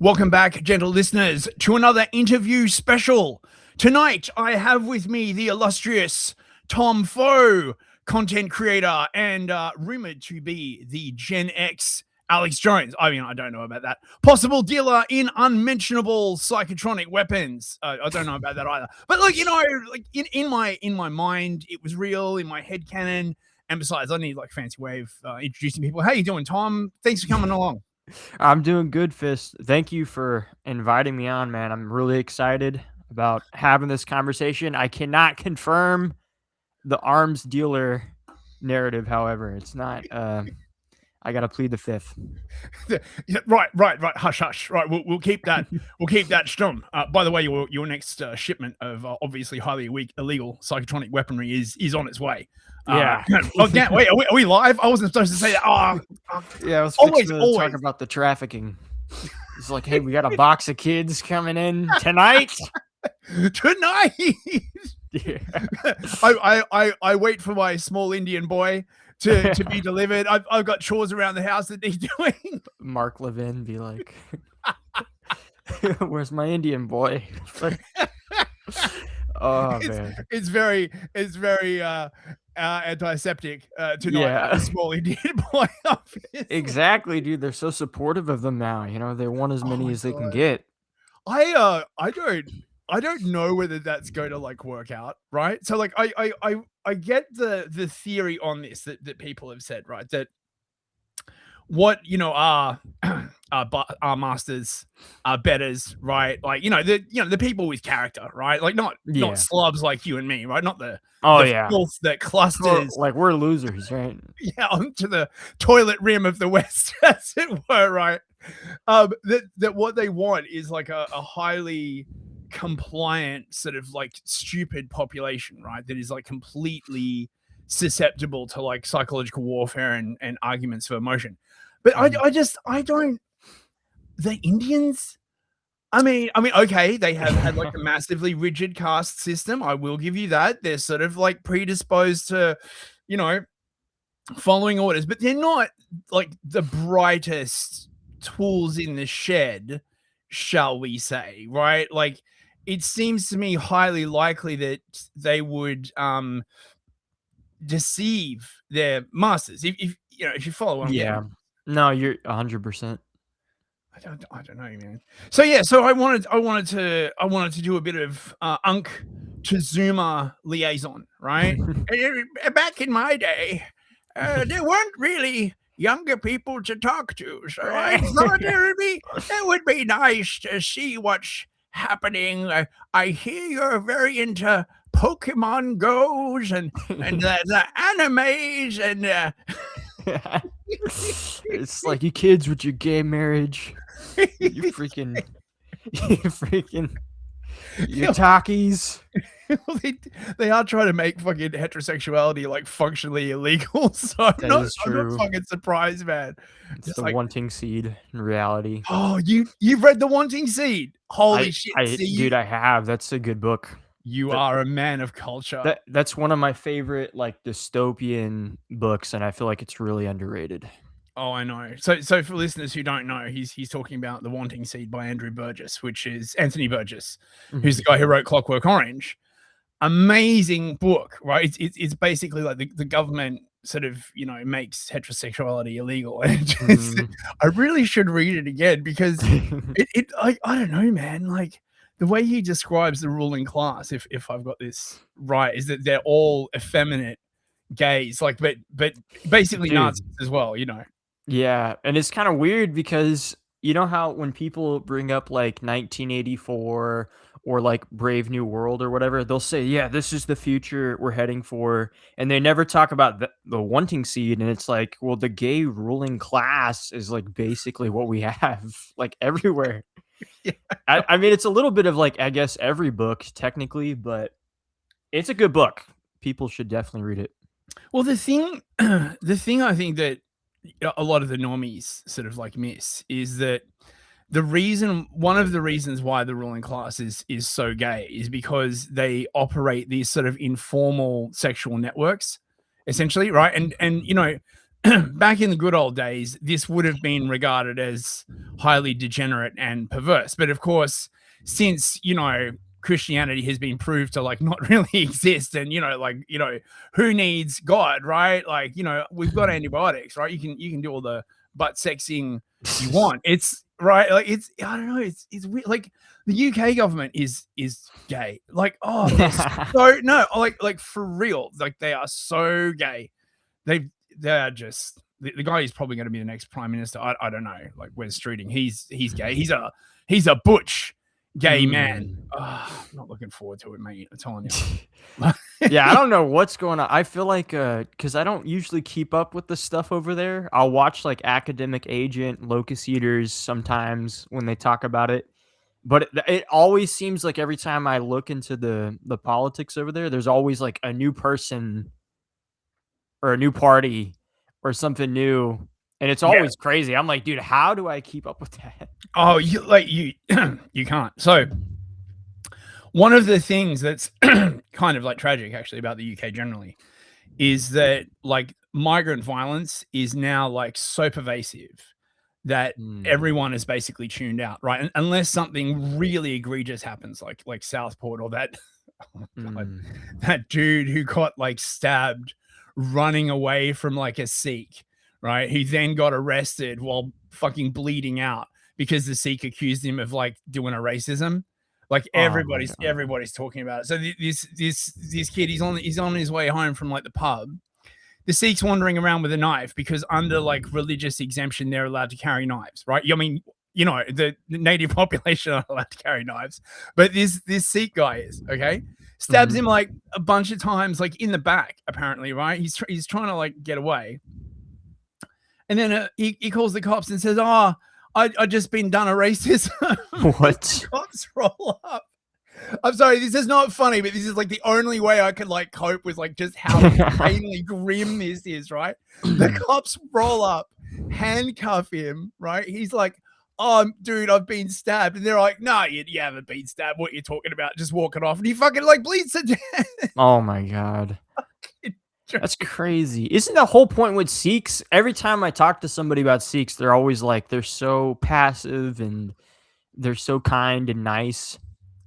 Welcome back, gentle listeners, to another interview special. Tonight, I have with me the illustrious Tom Foe, content creator and rumored to be the Gen X Alex Jones. I mean, I don't know about that. Possible dealer in unmentionable psychotronic weapons. I don't know about that either. But like, like in my mind, it was real. In my head canon, and besides, I need like fancy way of introducing people. How you doing, Tom? Thanks for coming along. I'm doing good, Fist. Thank you for inviting me on, man. I'm really excited about having this conversation. I cannot confirm the arms dealer narrative, however. It's not I gotta plead the fifth. Yeah, right. Hush, hush. Right, we'll keep that. We'll keep that strong. By the way, your next shipment of obviously highly illegal psychotronic weaponry is on its way. Yeah. Oh, yeah. Wait, are we live? I wasn't supposed to say that. Yeah, I was always talk about the trafficking. It's like, hey, we got a box of kids coming in tonight. Tonight. Yeah. I wait for my small Indian boy to be delivered. I've got chores around the house that he's doing. Mark Levin be like, where's my Indian boy? Oh man, it's very antiseptic to not have a small Indian boy up. Exactly, dude. They're so supportive of them now. You know, they want as many as they can get. I don't know whether that's going to like work out, right? So like I get the theory on this that people have said, right? That what our masters, our betters, right? Like the people with character, right? Like not slobs like you and me, right? Not the filth that clusters like we're losers, right? Yeah, onto the toilet rim of the West, as it were, right? That what they want is like a highly compliant sort of like stupid population, right? That is like completely susceptible to like psychological warfare and arguments for emotion. But I don't. The Indians. I mean, okay, they have had like a massively rigid caste system. I will give you that. They're sort of like predisposed to, following orders, but they're not like the brightest tools in the shed, shall we say, right? Like, it seems to me highly likely that they would deceive their masters. If you follow what I'm getting. No, you're 100%. I don't know, man. So yeah, so I wanted to do a bit of Unk to Zoomer liaison, right? Back in my day, there weren't really younger people to talk to, so I thought it would be nice to see what's happening. I hear you're very into Pokemon Go's and the animes and. It's like you kids with your gay marriage, you talkies. They are trying to make fucking heterosexuality like functionally illegal, so I'm not fucking surprised, man. It's the like, wanting seed in reality. Oh, you've read The Wanting Seed? Holy shit, dude, I have. That's a good book. You are a man of culture. That's one of my favorite like dystopian books, and I feel like it's really underrated. Oh, I know. So for listeners who don't know, he's talking about The Wanting Seed by Andrew Burgess, which is Anthony Burgess, who's the guy who wrote Clockwork Orange. Amazing book, right? It's basically like the government sort of makes heterosexuality illegal. And I really should read it again because I don't know, man. Like, the way he describes the ruling class, if I've got this right, is that they're all effeminate gays, like, but basically Nazis as well, Yeah, and it's kind of weird because you know how when people bring up like 1984 or like Brave New World or whatever, they'll say, yeah, this is the future we're heading for. And they never talk about the wanting seed. And it's like, well, the gay ruling class is like basically what we have like everywhere. Yeah. I mean, it's a little bit of like, I guess, every book technically, but it's a good book. People should definitely read it. Well, the thing I think that a lot of the normies sort of like miss is that one of the reasons why the ruling class is so gay is because they operate these sort of informal sexual networks, essentially, right? And back in the good old days, this would have been regarded as highly degenerate and perverse. But of course, since, Christianity has been proved to like not really exist, and who needs God, right? Like, we've got antibiotics, right? You can do all the butt sexing you want. It's right, like it's, I don't know, it's weird. Like the UK government is gay. Like, oh, they're so no, like for real, like they are so gay. They're just the guy is probably going to be the next prime minister. I don't know, like Wes Streeting. He's gay. He's a butch gay man. I'm not looking forward to it, mate. I'm telling you. Yeah, I don't know what's going on. I feel like because I don't usually keep up with the stuff over there. I'll watch like Academic Agent, Locust Eaters sometimes when they talk about it. But it always seems like every time I look into the politics over there, there's always like a new person or a new party or something new. And it's always crazy. I'm like, dude, how do I keep up with that? Oh, you can't. So one of the things that's kind of like tragic actually about the UK generally is that like migrant violence is now like so pervasive that everyone is basically tuned out, right? And unless something really egregious happens, like Southport or that that dude who got like stabbed running away from like a Sikh, right? He then got arrested while fucking bleeding out because the Sikh accused him of like doing a racism. Like everybody's talking about it. So this kid, he's on his way home from like the pub. The Sikhs wandering around with a knife because under like religious exemption, they're allowed to carry knives, right? I mean, the native population are allowed to carry knives, but this Sikh guy is, okay? Stabs him like a bunch of times, like in the back, apparently, right? He's trying to like get away. And then he calls the cops and says, "Oh, I just been done a racism." What? Cops roll up. I'm sorry, this is not funny, but this is like the only way I could like cope with like just how insanely grim this is, right? The cops roll up, handcuff him, right? He's like, "Oh, dude, I've been stabbed." And they're like, "No, you haven't been stabbed. What are you talking about? Just walking off." And he fucking like bleeds to death. Oh my God. That's crazy. Isn't the whole point with Sikhs? Every time I talk to somebody about Sikhs, they're always like, they're so passive and they're so kind and nice.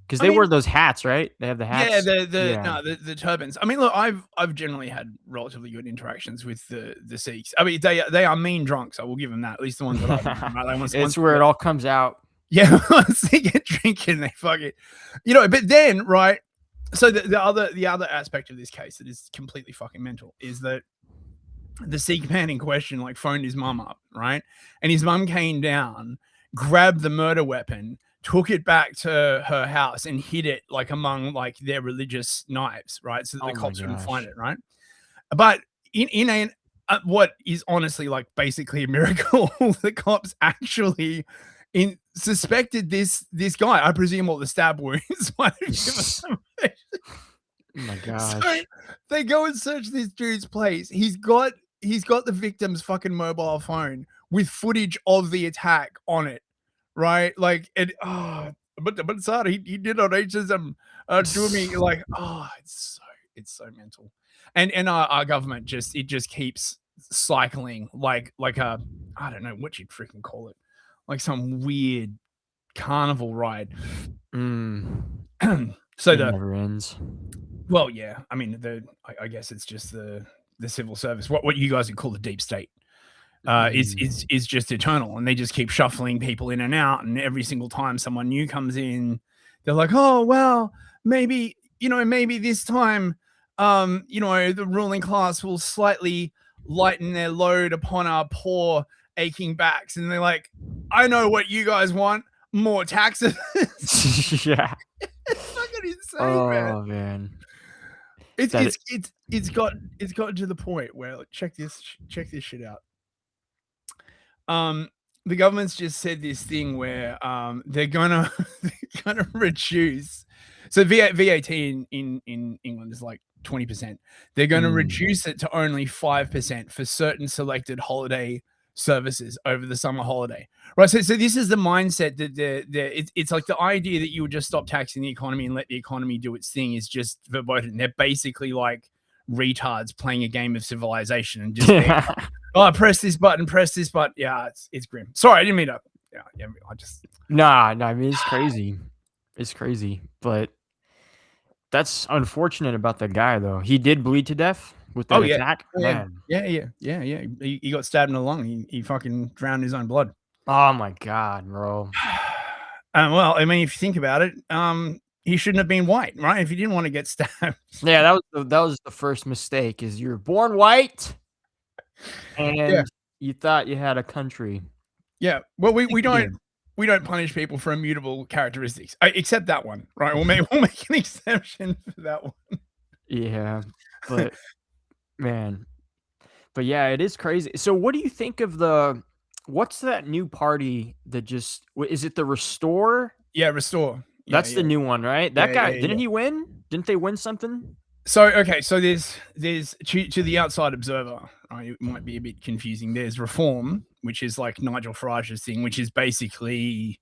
Because they wear those hats, right? They have the hats. Yeah, the turbans. I mean, look, I've generally had relatively good interactions with the Sikhs. I mean, they are mean drunks. I will give them that. At least the ones that I've met. It's where it all comes out. Yeah, once they get drinking, they fuck it. But then, right? So the other aspect of this case that is completely fucking mental is that the Sikh man in question like phoned his mum up, right? And his mum came down, grabbed the murder weapon, took it back to her house and hid it like among like their religious knives, right? So that the cops wouldn't find it, right? But in what is honestly like basically a miracle, the cops actually suspected this guy. I presume all the stab wounds might have given them. Oh my gosh. So they go and search this dude's place. He's got the victim's fucking mobile phone with footage of the attack on it. Right, like it. But sorry, he did not racism to me. Like, it's so mental, and our government just keeps cycling like a, I don't know what you'd freaking call it, like some weird carnival ride. So it never ends. Well, yeah, I mean I guess it's just the civil service. What you guys would call the deep state. Is just eternal, and they just keep shuffling people in and out, and every single time someone new comes in, they're like, "Oh well, maybe this time the ruling class will slightly lighten their load upon our poor aching backs." And they're like, "I know what you guys want, more taxes." Yeah, it's fucking insane, man. It's gotten to the point where, like, check this shit out. The government's just said this thing where they're gonna reduce. So VAT in England is like 20%. They're gonna reduce it to only 5% for certain selected holiday services over the summer holiday. Right. So this is the mindset that it's like the idea that you would just stop taxing the economy and let the economy do its thing is just verboten. They're basically like retards playing a game of civilization and just Oh, press this button. Yeah, it's grim. Sorry, I didn't mean to. Yeah, I just. Nah, I mean, it's crazy. It's crazy, but that's unfortunate about that guy, though. He did bleed to death with Oh that yeah, attack, man. yeah. He got stabbed in the lung. He fucking drowned in his own blood. Oh my god, bro. Well, I mean, if you think about it, he shouldn't have been white, right? If he didn't want to get stabbed. Yeah, that was the first mistake. Is you were born white, Yeah, and you thought you had a country. yeah. Well, I think you did. we don't punish people for immutable characteristics, except that one, right? We'll make an exception for that one. Yeah, but man, but yeah, it is crazy. So, what do you think of what's that new party that just is it the Restore? Yeah, restore. Yeah, That's the new one, right? That guy, yeah. didn't he win? Didn't they win something? So okay, so there's to the outside observer, right, it might be a bit confusing. There's reform, which is like Nigel Farage's thing, which is basically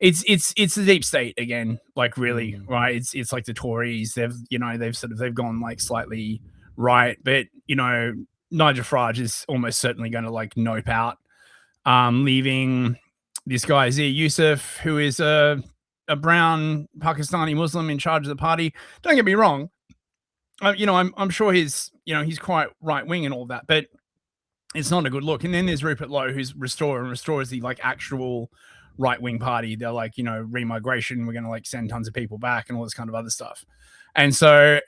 it's the deep state again, like really, right? It's like the Tories. They've gone like slightly right, but Nigel Farage is almost certainly going to like nope out, leaving this guy Azir Youssef, who is a brown Pakistani Muslim in charge of the party. Don't get me wrong. I'm sure he's quite right wing and all that, but it's not a good look. And then there's Rupert Lowe, who's Restore, and Restore is the like actual right wing party. They're like, remigration. We're going to like send tons of people back and all this kind of other stuff. And so,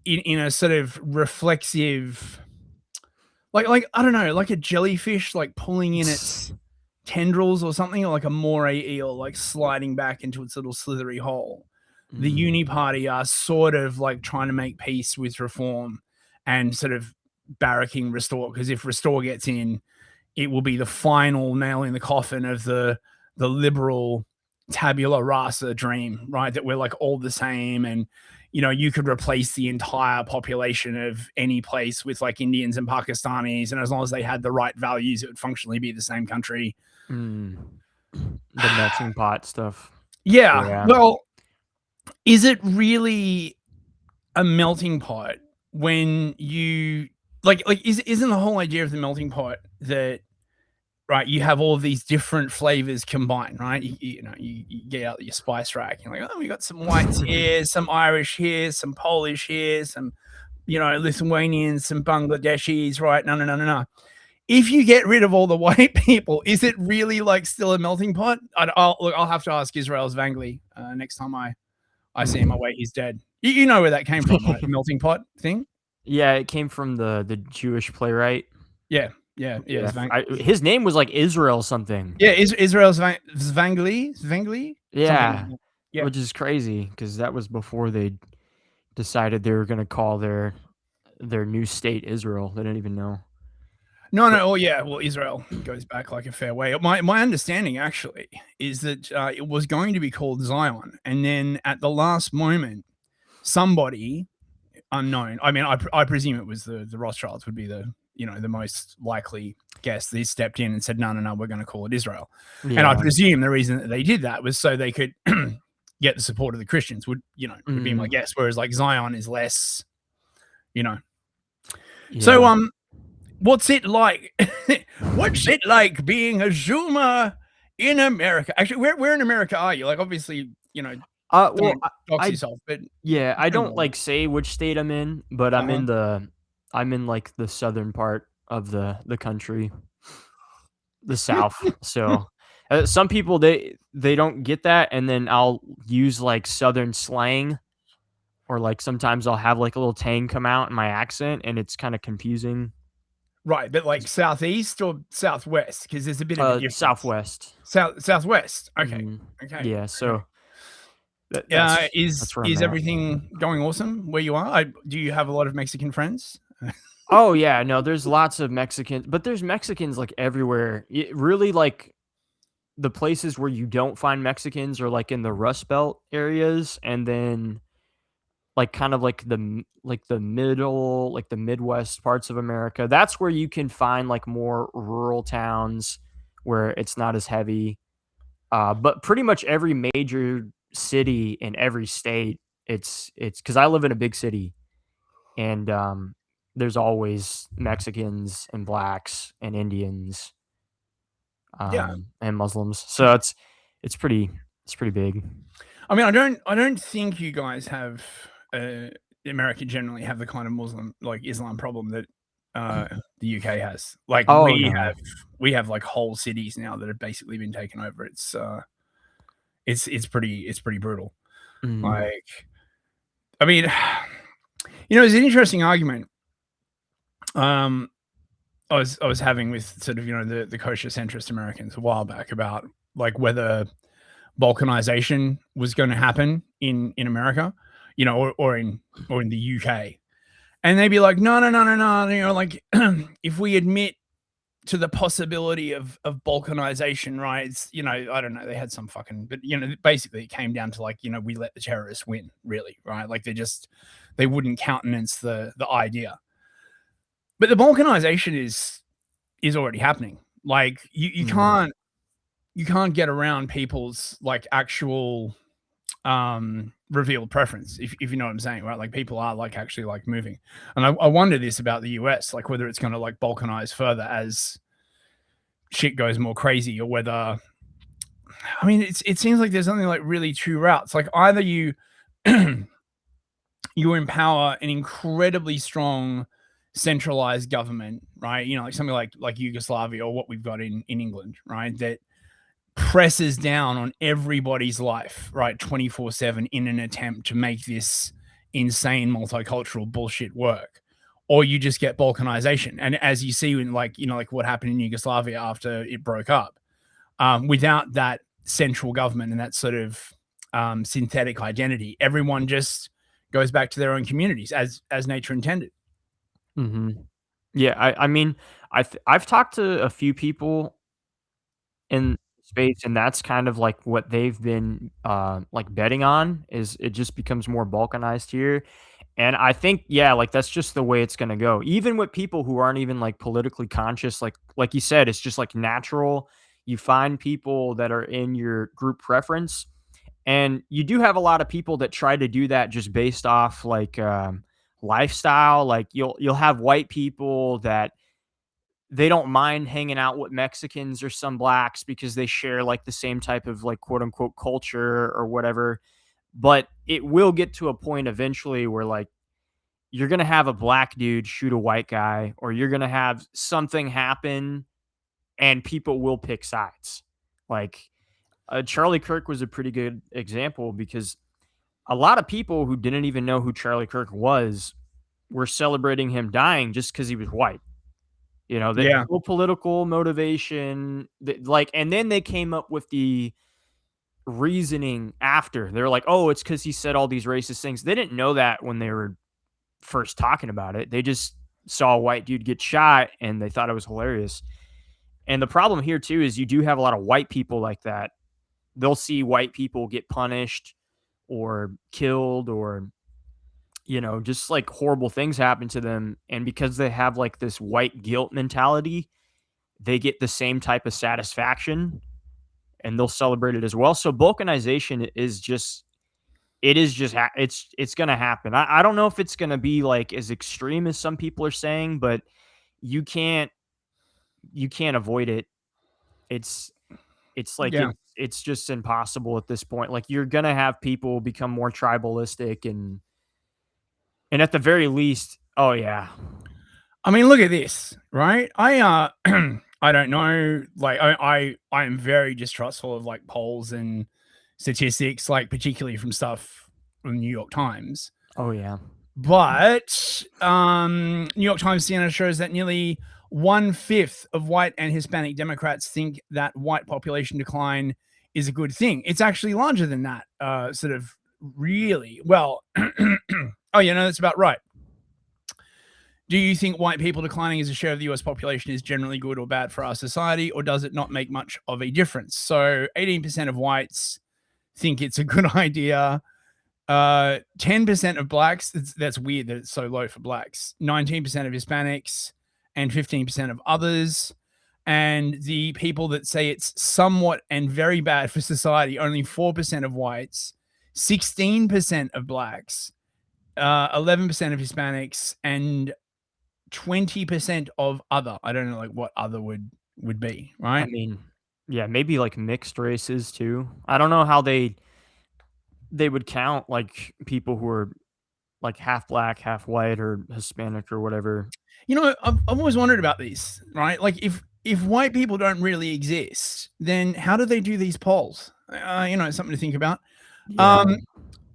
in a sort of reflexive, like I don't know, like a jellyfish like pulling in its tendrils or something, or like a moray eel like sliding back into its little slithery hole. The Uni Party are sort of like trying to make peace with reform and sort of barracking Restore, because if Restore gets in, it will be the final nail in the coffin of the liberal tabula rasa dream, right? That we're like all the same, and you could replace the entire population of any place with like Indians and Pakistanis, and as long as they had the right values, it would functionally be the same country. The melting pot stuff. Yeah. Well, is it really a melting pot when you isn't the whole idea of the melting pot that, right, you have all of these different flavors combined, right? You get out your spice rack, you're like, oh, we got some whites here, some Irish here, some Polish here, some Lithuanians, some Bangladeshis, right? No. If you get rid of all the white people, is it really like still a melting pot? I'll have to ask Israel Zvangli next time I see him. Wait, he's dead. You know where that came from, right? The melting pot thing. Yeah, it came from the Jewish playwright. Yeah. His name was like Israel something. Yeah, Israel Zvangli. Yeah, which is crazy because that was before they decided they were going to call their new state Israel. They didn't even know. No. Oh, yeah. Well, Israel goes back like a fair way. My understanding actually is that it was going to be called Zion, and then at the last moment, somebody unknown. I mean, I presume it was the Rothschilds would be the most likely guess. They stepped in and said, no, we're going to call it Israel. Yeah. And I presume the reason that they did that was so they could get the support of the Christians. Would be my guess. Whereas like Zion is less, Yeah. So what's it like? What's it like being a Zoomer in America? Actually, where in America are you? Like, obviously, don't dox yourself, but yeah, I don't like say which state I'm in, but I'm in like the southern part of the country, the South. So some people they don't get that, and then I'll use like southern slang, or like sometimes I'll have like a little tang come out in my accent, and it's kind of confusing. Right, but like southeast or southwest, because there's a bit of a difference. Southwest. Southwest. Okay. Okay. Yeah. So. Is everything going awesome where you are? Do you have a lot of Mexican friends? Oh yeah, no, there's lots of Mexicans, but there's Mexicans like everywhere. Really, like the places where you don't find Mexicans are like in the Rust Belt areas, and then like kind of like the middle, like the Midwest parts of America. That's where you can find like more rural towns where it's not as heavy. But pretty much every major city in every state, it's because I live in a big city, and there's always Mexicans and blacks and Indians, Yeah. and Muslims. So it's pretty big. I mean, I don't think you guys have America generally have the kind of Muslim like Islam problem that the UK has. Like Oh no. we have like whole cities now that have basically been taken over. It's pretty brutal. Mm. Like, I mean, it's an interesting argument. I was having with sort of the kosher centrist Americans a while back about like whether balkanization was going to happen in America, or in the UK, and they'd be like, no, no, no, no, no, like if we admit to the possibility of balkanization, right? It's I don't know, they had some fucking, but basically it came down to like we let the terrorists win, really, right? Like they wouldn't countenance the idea. But the balkanization is already happening. Like you can't get around people's like actual revealed preference, if you know what I'm saying, right? Like people are like actually like moving. And I wonder this about the US, like whether it's going to like balkanize further as shit goes more crazy, or whether, I mean, it seems like there's only like really two routes. Like either you you empower an incredibly strong centralized government, right? Like something like Yugoslavia, or what we've got in England, right? That presses down on everybody's life, right, 24/7 in an attempt to make this insane multicultural bullshit work. Or you just get balkanization, and as you see in like what happened in Yugoslavia after it broke up, without that central government and that sort of synthetic identity, everyone just goes back to their own communities as nature intended. Mm-hmm. Yeah, I mean, I've talked to a few people in space, and that's kind of like what they've been like betting on, is it just becomes more balkanized here. And I think, yeah, like that's just the way it's gonna go. Even with people who aren't even like politically conscious, like you said, it's just like natural. You find people that are in your group preference, and you do have a lot of people that try to do that just based off like lifestyle. Like you'll have white people that they don't mind hanging out with Mexicans or some blacks because they share like the same type of like quote unquote culture or whatever. But it will get to a point eventually where like you're going to have a black dude shoot a white guy, or you're going to have something happen and people will pick sides. Like Charlie Kirk was a pretty good example, because a lot of people who didn't even know who Charlie Kirk was were celebrating him dying just because he was white. That Yeah. no political motivation, like, and then they came up with the reasoning after. They're like, oh, it's because he said all these racist things. They didn't know that when they were first talking about it. They just saw a white dude get shot and they thought it was hilarious. And the problem here too is you do have a lot of white people like that. They'll see white people get punished or killed, or just like horrible things happen to them. And because they have like this white guilt mentality, they get the same type of satisfaction and they'll celebrate it as well. So balkanization is just, it's going to happen. I don't know if it's going to be like as extreme as some people are saying, but you can't, avoid it. It's like Yeah. it's just impossible at this point. Like you're going to have people become more tribalistic, and at the very least, oh yeah. I mean, look at this, right? I I don't know, like I am very distrustful of like polls and statistics, like particularly from stuff from the New York Times. Oh yeah. But New York Times CNN shows that nearly 1/5 of white and Hispanic Democrats think that white population decline is a good thing. It's actually larger than that. Sort of really well. Oh, that's about right. Do you think white people declining as a share of the US population is generally good or bad for our society, or does it not make much of a difference? So 18% of whites think it's a good idea. 10% of blacks, that's weird that it's so low for blacks. 19% of Hispanics, and 15% of others. And the people that say it's somewhat and very bad for society, only 4% of whites, 16% of blacks, 11% of Hispanics, and 20% of other. I don't know like what other would be, I right? mean, yeah, maybe like mixed races too. I don't know how they would count like people who are like half black, half white, or Hispanic or whatever. You know, I've always wondered about this, right? Like if white people don't really exist, then how do they do these polls? You know, something to think about. Yeah.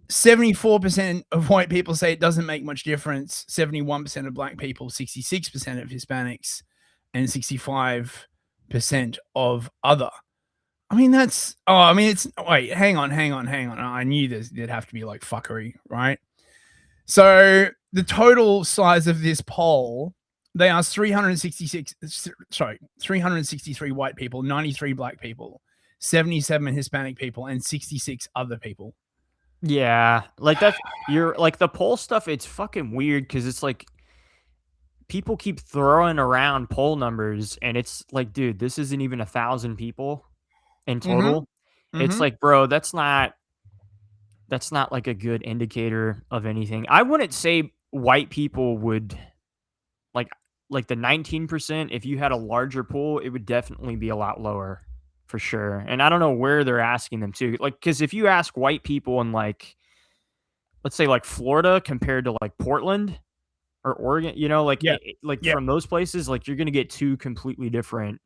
74% of white people say it doesn't make much difference. 71% of black people, 66% of Hispanics, and 65% of other. I mean, that's I mean, it's wait, hang on. I knew there'd have to be like fuckery, right? So the total size of this poll, they asked 363 white people, 93 black people, 77 Hispanic people, and 66 other people. Yeah, like that's you're like the poll stuff, it's fucking weird because it's like people keep throwing around poll numbers and it's like, dude, this isn't even 1,000 people in Mhm. total. It's Mhm. like, bro, that's not like a good indicator of anything. I wouldn't say white people would like like the 19%, if you had a larger pool, it would definitely be a lot lower for sure. And I don't know where they're asking them to. Like, because if you ask white people in like, let's say like Florida compared to like Portland or Oregon, like Yeah. like Yeah. from those places, like you're gonna get two completely different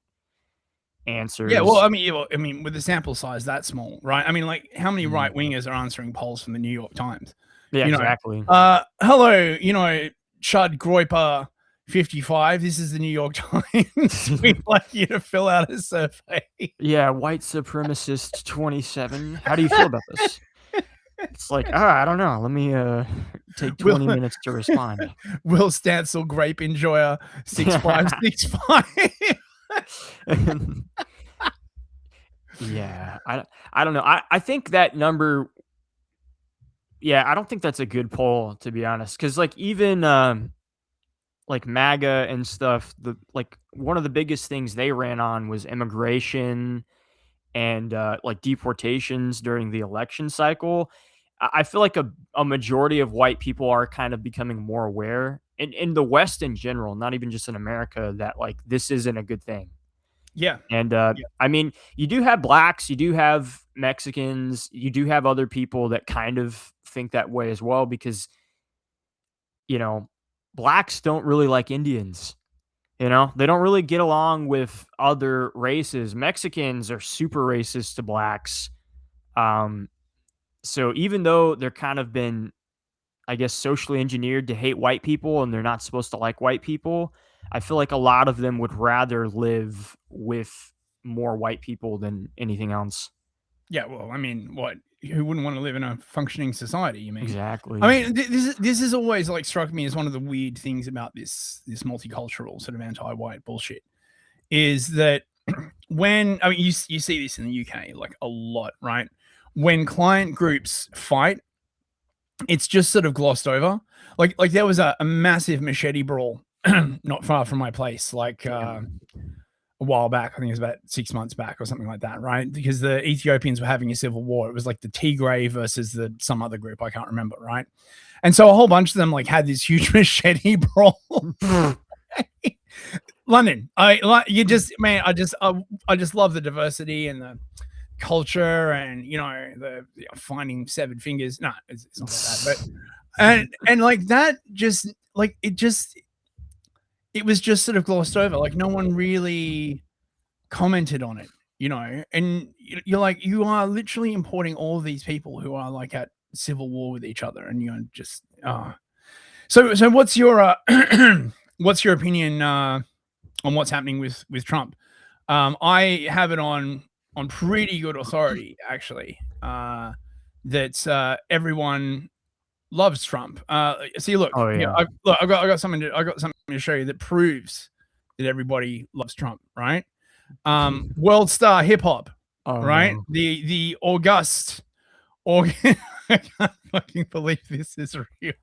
Yeah, well, answers. I mean, with the sample size that small, right? I mean, like, how many Mhm. right wingers are answering polls from the New York Times? Yeah, You know, exactly. hello, Chud Groiper 55. This is the New York Times. We'd like you to fill out a survey. Yeah, white supremacist 27. How do you feel about this? It's like, I don't know. Let me take Will 20 minutes to respond. Will Stancil Grape Enjoyer 6565. Yeah, I don't know. I think that number, yeah, I don't think that's a good poll to be honest, because like even like MAGA and stuff, the like one of the biggest things they ran on was immigration and like deportations during the election cycle. I feel like a majority of white people are kind of becoming more aware in the West in general, not even just in America, that like this isn't a good thing. Yeah. And Yeah. I mean, you do have blacks, you do have Mexicans, you do have other people that kind of think that way as well because, you know, blacks don't really like Indians. They don't really get along with other races. Mexicans are super racist to blacks. Um, so even though they're kind of been, I guess, socially engineered to hate white people and they're not supposed to like white people, I feel like a lot of them would rather live with more white people than anything else. Yeah, well, I mean, what? Who wouldn't want to live in a functioning society? You mean? I Exactly. mean, this is always like struck me as one of the weird things about this multicultural sort of anti-white bullshit is that when I mean you see this in the UK like a lot, right? When client groups fight, it's just sort of glossed over. Like there was a massive machete brawl not far from my place, like Damn. a while back. I think it was about 6 months back or something like that, right? Because the Ethiopians were having a civil war. It was like the Tigray versus the some other group I can't remember, right? And so a whole bunch of them like had this huge machete brawl. London, you just man, I just love the diversity and the culture and the finding seven fingers. No, it's not like that, but and like that just like it was just sort of glossed over. Like no one really commented on it, and you're like, you are literally importing all of these people who are like at civil war with each other, and you're just, so what's your opinion on what's happening with Trump? I have it on pretty good authority, actually, that everyone loves Trump. See, look, Oh here, yeah. I got something to show you that proves that everybody loves Trump, right? World star hip hop, Oh right? no. The august, I can't fucking believe this is real.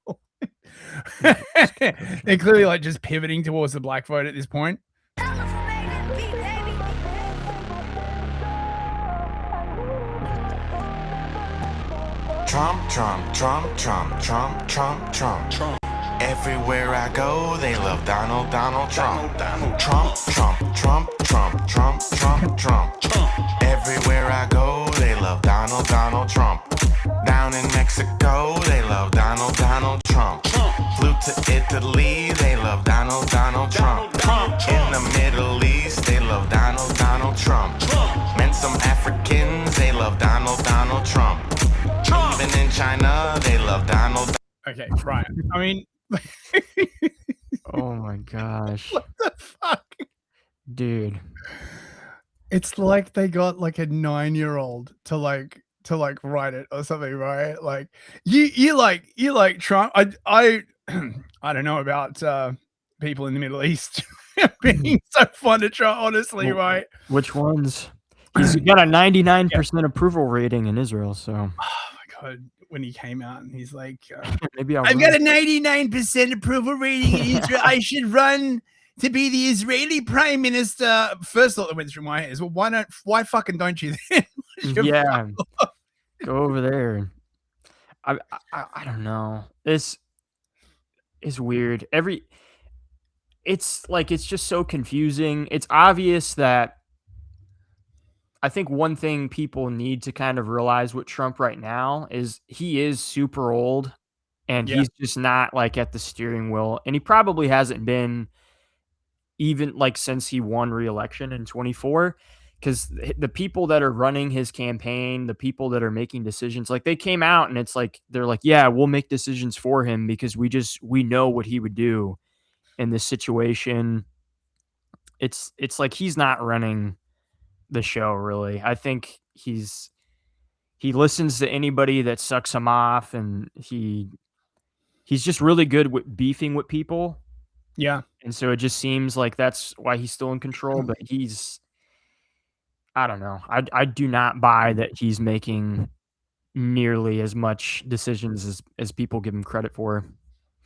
They're clearly like just pivoting towards the black vote at this point. Trump, Trump, Trump, Trump, Trump, Trump, Trump, Trump. Everywhere I go, they love Donald Trump. Trump, Trump, Trump, Trump, Trump, Trump, Trump. Everywhere I go, they love Donald Trump. Down in Mexico, they love Donald Trump. Flew to Italy, they love Donald Trump. In the Middle East, they love Donald Trump. Met some Africans, they love Donald Trump. Even in China, they love Donald. Okay, right. I mean, Oh my gosh, what the fuck? dude. It's like they got like a 9-year-old to write it or something, right? Like you like Trump. I I don't know about people in the Middle East being so fond of Trump, honestly, right? Which ones? He's got a 99% approval rating in Israel, so. Oh my god, when he came out and he's like, Maybe I've got a 99% approval rating in Israel. I should run to be the Israeli prime minister. First thought that went through my head is, well, why fucking don't you then? Yeah, go over there. I don't know. It's weird. It's like, it's just so confusing. It's obvious that I think one thing people need to kind of realize with Trump right now is he is super old, and Yeah. he's just not like at the steering wheel, and he probably hasn't been even like since he won re-election in 24, because the people that are running his campaign, the people that are making decisions, like they came out and it's like they're like, yeah, we'll make decisions for him because we know what he would do in this situation. It's like he's not running the show, really. I think he listens to anybody that sucks him off, and he's just really good with beefing with people. Yeah. And so it just seems like that's why he's still in control, but I don't know. I do not buy that he's making nearly as much decisions as people give him credit for.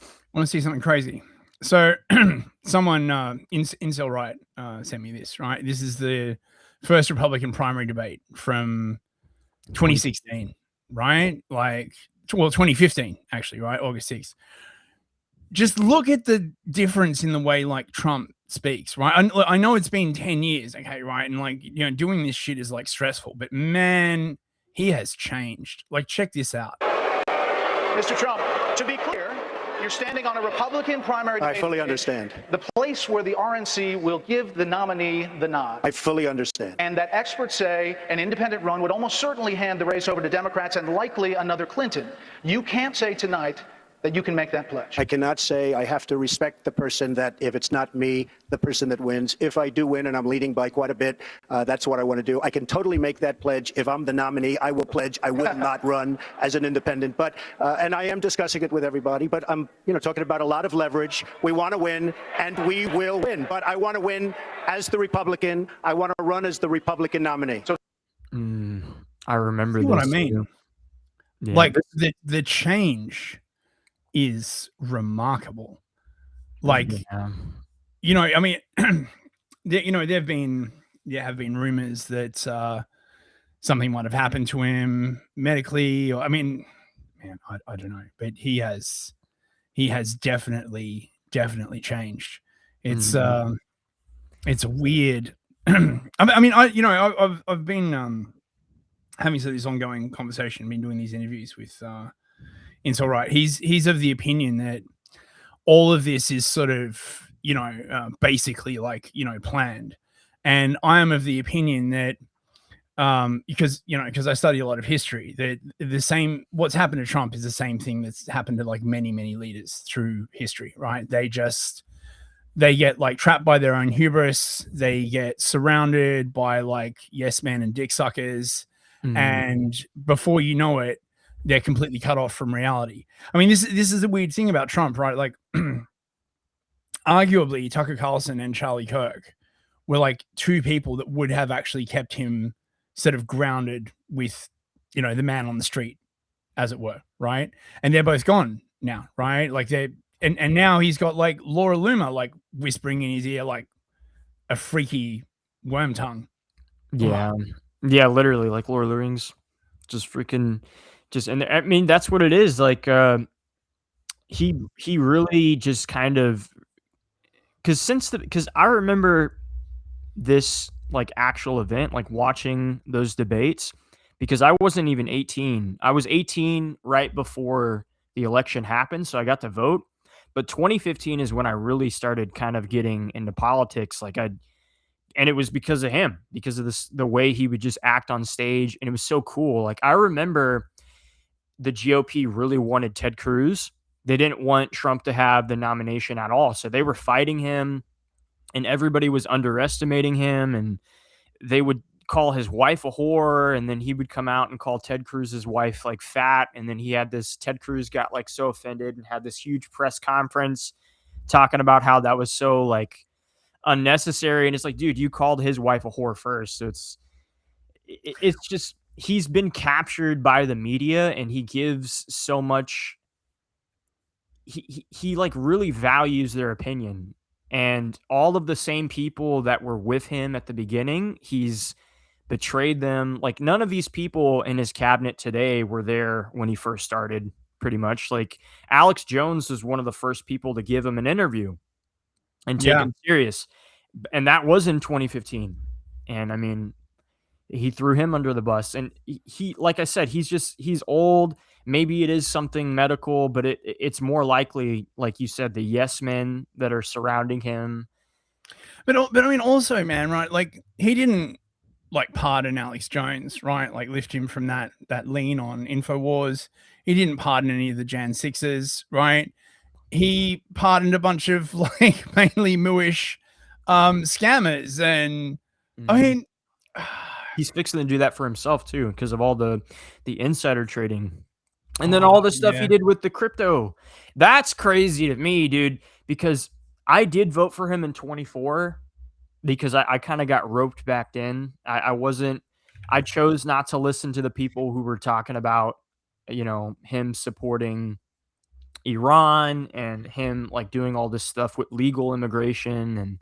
I want to see something crazy. So someone Incel Right sent me this, right? This is the first Republican primary debate from 2016, right? Like, well, 2015, actually, right? August 6th. Just look at the difference in the way like Trump speaks, right? I know it's been 10 years, okay, right? And like, you know, doing this shit is like stressful, but man, he has changed. Like, check this out. Mr. Trump, to be clear, you're standing on a Republican primary debate. I fully understand. The place where the RNC will give the nominee the nod. I fully understand. And that experts say an independent run would almost certainly hand the race over to Democrats and likely another Clinton. You can't say tonight that you can make that pledge. I cannot say. I have to respect the person that, if it's not me, the person that wins. If I do win, and I'm leading by quite a bit, that's what I want to do. I can totally make that pledge. If I'm the nominee, I will pledge I will not run as an independent. But and I am discussing it with everybody. But I'm talking about a lot of leverage. We want to win, and we will win. But I want to win as the Republican. I want to run as the Republican nominee. So I remember what I mean. Yeah. Like the change is remarkable. Like, you know, I mean, there have been rumors that something might have happened to him medically, or I mean, man, I don't know, but he has definitely changed. It's weird. I mean, I've been having this ongoing conversation, been doing these interviews with Incel Right. He's of the opinion that all of this is sort of, basically like, planned. And I am of the opinion that because I study a lot of history, that what's happened to Trump is the same thing that's happened to like many leaders through history, right? They get like trapped by their own hubris. They get surrounded by like yes men and dick suckers. And before you know it, they're completely cut off from reality. I mean, this is a weird thing about Trump, right? Like, arguably, Tucker Carlson and Charlie Kirk were like two people that would have actually kept him sort of grounded with, the man on the street, as it were, right? And they're both gone now, right? Like and now he's got like Laura Loomer like whispering in his ear like a freaky worm tongue. Yeah, literally like Lord of the Rings, just freaking. And I mean, that's what it is. Like, he really just kind of because I remember this like actual event, like watching those debates, because I wasn't even 18. I was 18 right before the election happened, so I got to vote. But 2015 is when I really started kind of getting into politics. And it was because of him, because of the way he would just act on stage, and it was so cool. Like I remember the GOP really wanted Ted Cruz. They didn't want Trump to have the nomination at all, so they were fighting him, and everybody was underestimating him, and they would call his wife a whore, and then he would come out and call Ted Cruz's wife like fat, and then Ted Cruz got like so offended and had this huge press conference talking about how that was so like unnecessary. And it's like, dude, you called his wife a whore first. So it's just he's been captured by the media, and he gives so much. He like really values their opinion, and all of the same people that were with him at the beginning, he's betrayed them. Like none of these people in his cabinet today were there when he first started, pretty much. Like Alex Jones was one of the first people to give him an interview and take Yeah. him serious. And that was in 2015. And I mean, he threw him under the bus. And he like I said, he's old. Maybe it is something medical, but it's more likely, like you said, the yes men that are surrounding him. But I mean, also, man, right? Like he didn't like pardon Alex Jones, right? Like lift him from that lean on Infowars. He didn't pardon any of the Jan 6s, right? He pardoned a bunch of like mainly mooish scammers, and I mean, He's fixing to do that for himself too, because of all the insider trading. And then all the stuff he did with the crypto. That's crazy to me, dude, because I did vote for him in 24 because I kind of got roped back in. I chose not to listen to the people who were talking about, him supporting Iran and him like doing all this stuff with legal immigration. And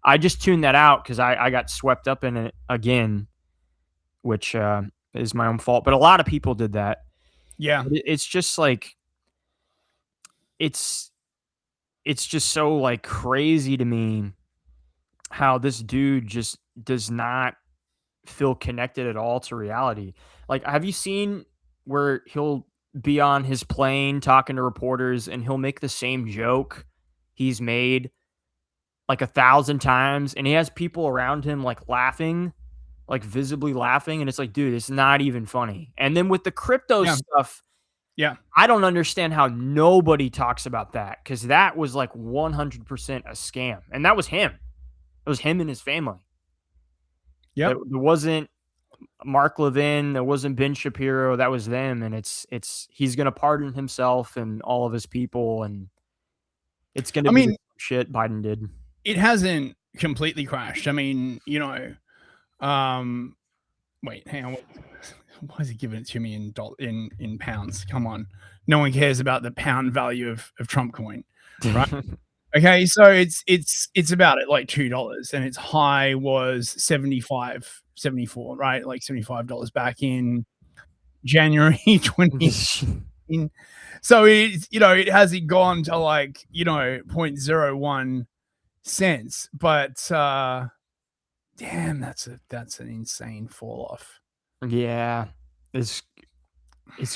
I just tuned that out because I got swept up in it again, which is my own fault. But a lot of people did that. yeah. It's just like it's just so like crazy to me how this dude just does not feel connected at all to reality. Like, have you seen where he'll be on his plane talking to reporters and he'll make the same joke he's made like 1,000 times, and he has people around him like laughing, like visibly laughing, and it's like, dude, it's not even funny. And then with the crypto stuff, Yeah. I don't understand how nobody talks about that, because that was like 100% a scam. And that was him. It was him and his family. Yeah. There wasn't Mark Levin. There wasn't Ben Shapiro. That was them. And he's going to pardon himself and all of his people. And it's going to be the shit Biden did. It hasn't completely crashed. I mean, wait, hang on. Why is he giving it to me in pounds? Come on. No one cares about the pound value of Trump coin, right? Okay, so it's about at like $2, and its high was 75, 74, right? Like $75 back in January 20. So it hasn't gone to like 0.01 cents, but damn, that's an insane fall off. Yeah, it's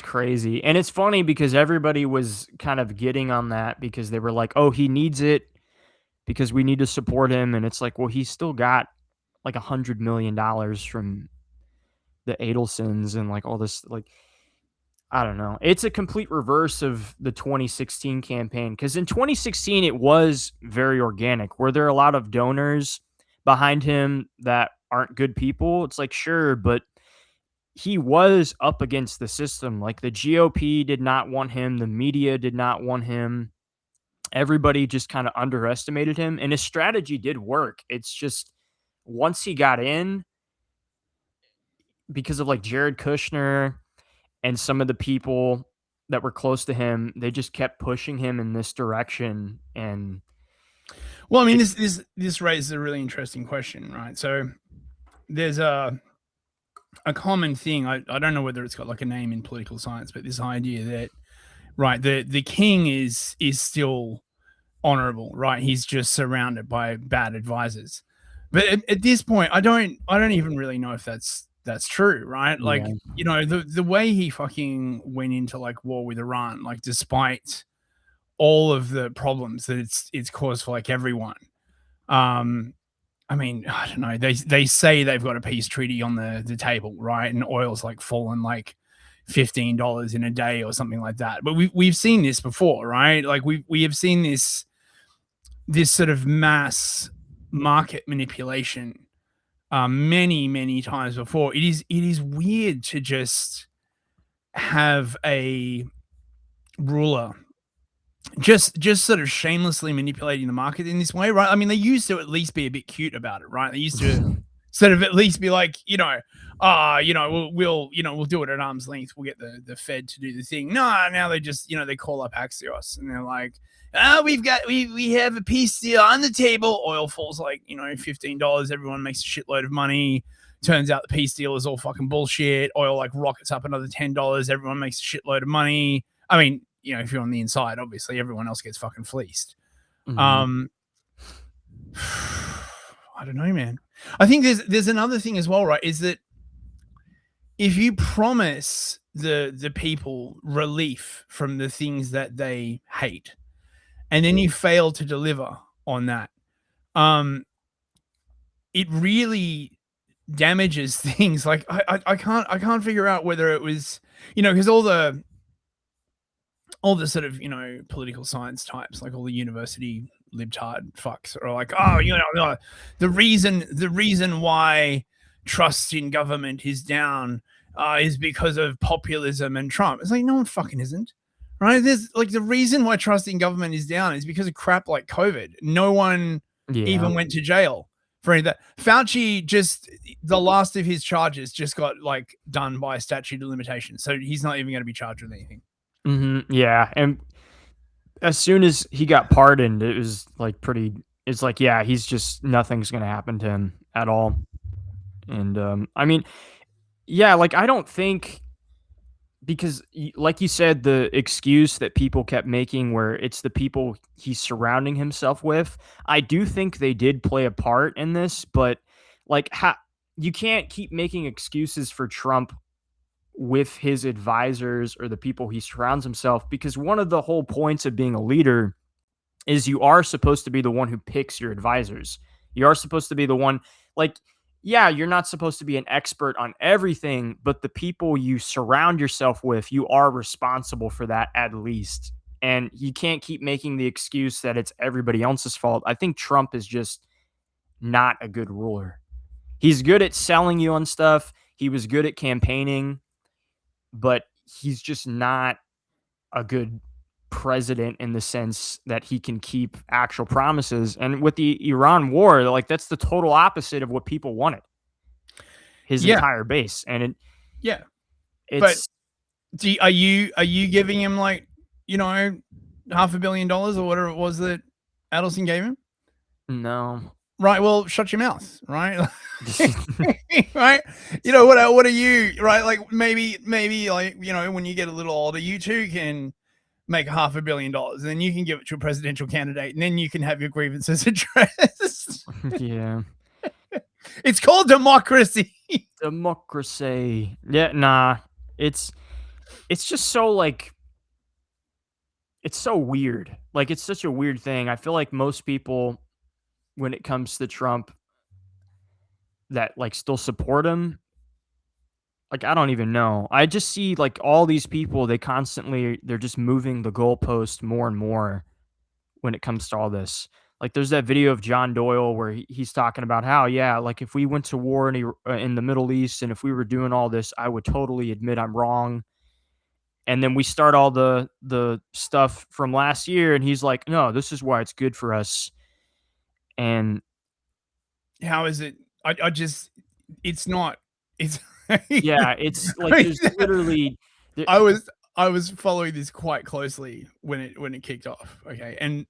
crazy. And it's funny because everybody was kind of getting on that because they were like, oh, he needs it because we need to support him. And it's like, well, he's still got like $100 million from the Adelsons and like all this, like, I don't know. It's a complete reverse of the 2016 campaign, because in 2016, it was very organic. Were there a lot of donors behind him that aren't good people? It's like, sure, but he was up against the system. Like the GOP did not want him. The media did not want him. Everybody just kind of underestimated him, and his strategy did work. It's just once he got in, because of like Jared Kushner and some of the people that were close to him, they just kept pushing him in this direction. And well, I mean, this raises a really interesting question, right? So there's a common thing. I don't know whether it's got like a name in political science, but this idea that right? The king is still honorable, right? He's just surrounded by bad advisors. But at this point, I don't even really know if that's true, right? Like, Yeah. you know, the way he fucking went into like war with Iran, like despite all of the problems that it's caused for like everyone. I mean, I don't know. They say they've got a peace treaty on the table, right? And oil's like fallen like $15 in a day or something like that. But we've seen this before, right? Like we have seen this sort of mass market manipulation many times before. It is weird to just have a ruler just sort of shamelessly manipulating the market in this way, right? I mean, they used to at least be a bit cute about it, right? They used to sort of at least be like, you know, we'll do it at arm's length. We'll get the Fed to do the thing. No, now they just, they call up Axios and they're like, we have a peace deal on the table. Oil falls like, $15. Everyone makes a shitload of money. Turns out the peace deal is all fucking bullshit. Oil like rockets up another $10. Everyone makes a shitload of money. I mean, if you're on the inside, obviously everyone else gets fucking fleeced. Mhm. I don't know, man. I think there's another thing as well, right? Is that if you promise the people relief from the things that they hate, and then you fail to deliver on that, it really damages things. Like I can't figure out whether it was, because all the sort of political science types, like all the university libtard fucks, are like, oh, the reason why trust in government is down is because of populism and Trump. It's like, no, one fucking isn't, right? There's like, the reason why trust in government is down is because of crap like COVID. No one even went to jail for any of that. Fauci, just the last of his charges just got like done by statute of limitations, so he's not even going to be charged with anything. Yeah, and as soon as he got pardoned, it was like pretty. It's like, yeah, he's just nothing's gonna happen to him at all. And I mean, yeah, like I don't think because, like you said, the excuse that people kept making, where it's the people he's surrounding himself with. I do think they did play a part in this, but like, you can't keep making excuses for Trump with his advisors or the people he surrounds himself, because one of the whole points of being a leader is you are supposed to be the one who picks your advisors. You are supposed to be the one, like, yeah, you're not supposed to be an expert on everything, but the people you surround yourself with, you are responsible for that at least. And you can't keep making the excuse that it's everybody else's fault. I think Trump is just not a good ruler. He's good at selling you on stuff. He was good at campaigning, but he's just not a good president in the sense that he can keep actual promises. And with the Iran war, like, that's the total opposite of what people wanted. His entire base. And but it's are you giving him like, $500 million or whatever it was that Adelson gave him? no. Right. Well, shut your mouth. Right. Right. What are you, right? Like maybe like, when you get a little older, you too can make $500 million, and then you can give it to a presidential candidate, and then you can have your grievances addressed. Yeah. It's called democracy. Democracy. Yeah, nah. It's just so, like, it's so weird. Like, it's such a weird thing. I feel like most people, when it comes to Trump, that like still support him, like, I don't even know. I just see like all these people, they're just moving the goalpost more and more when it comes to all this. Like, there's that video of John Doyle where he's talking about how, yeah, like if we went to war in the Middle East, and if we were doing all this, I would totally admit I'm wrong. And then we start all the stuff from last year, and he's like, no, this is why it's good for us. And how is it? I just, it's not. It's yeah, it's like there's literally. I was following this quite closely when it kicked off. Okay, and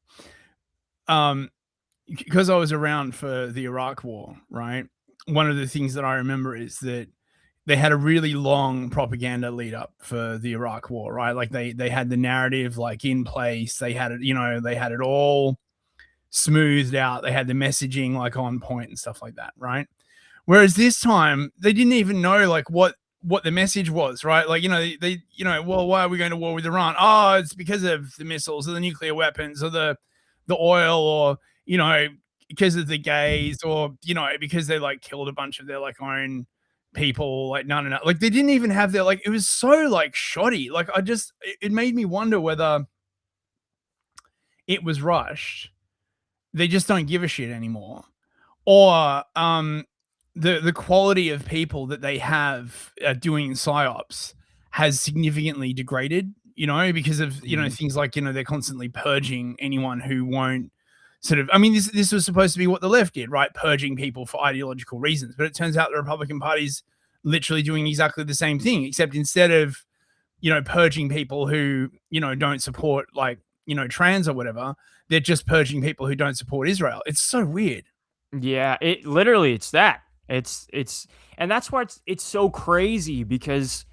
because I was around for the Iraq War, right? One of the things that I remember is that they had a really long propaganda lead up for the Iraq war, right? Like they had the narrative like in place. They had it, they had it all smoothed out. They had the messaging like on point and stuff like that, right? Whereas this time they didn't even know like what the message was, right? Like, they well, why are we going to war with Iran? Oh, it's because of the missiles or the nuclear weapons or the oil, or because of the gays, or because they like killed a bunch of their like own people. Like, no, like they didn't even have their like, it was so like shoddy. Like, it made me wonder whether it was rushed. They just don't give a shit anymore, or the quality of people that they have doing psyops has significantly degraded, because of things like they're constantly purging anyone who won't sort of. I mean, this was supposed to be what the left did, right? Purging people for ideological reasons, but it turns out the Republican Party's literally doing exactly the same thing, except instead of purging people who don't support like trans or whatever, they're just purging people who don't support Israel. It's so weird. Yeah, it literally it's that. It's and that's why it's so crazy because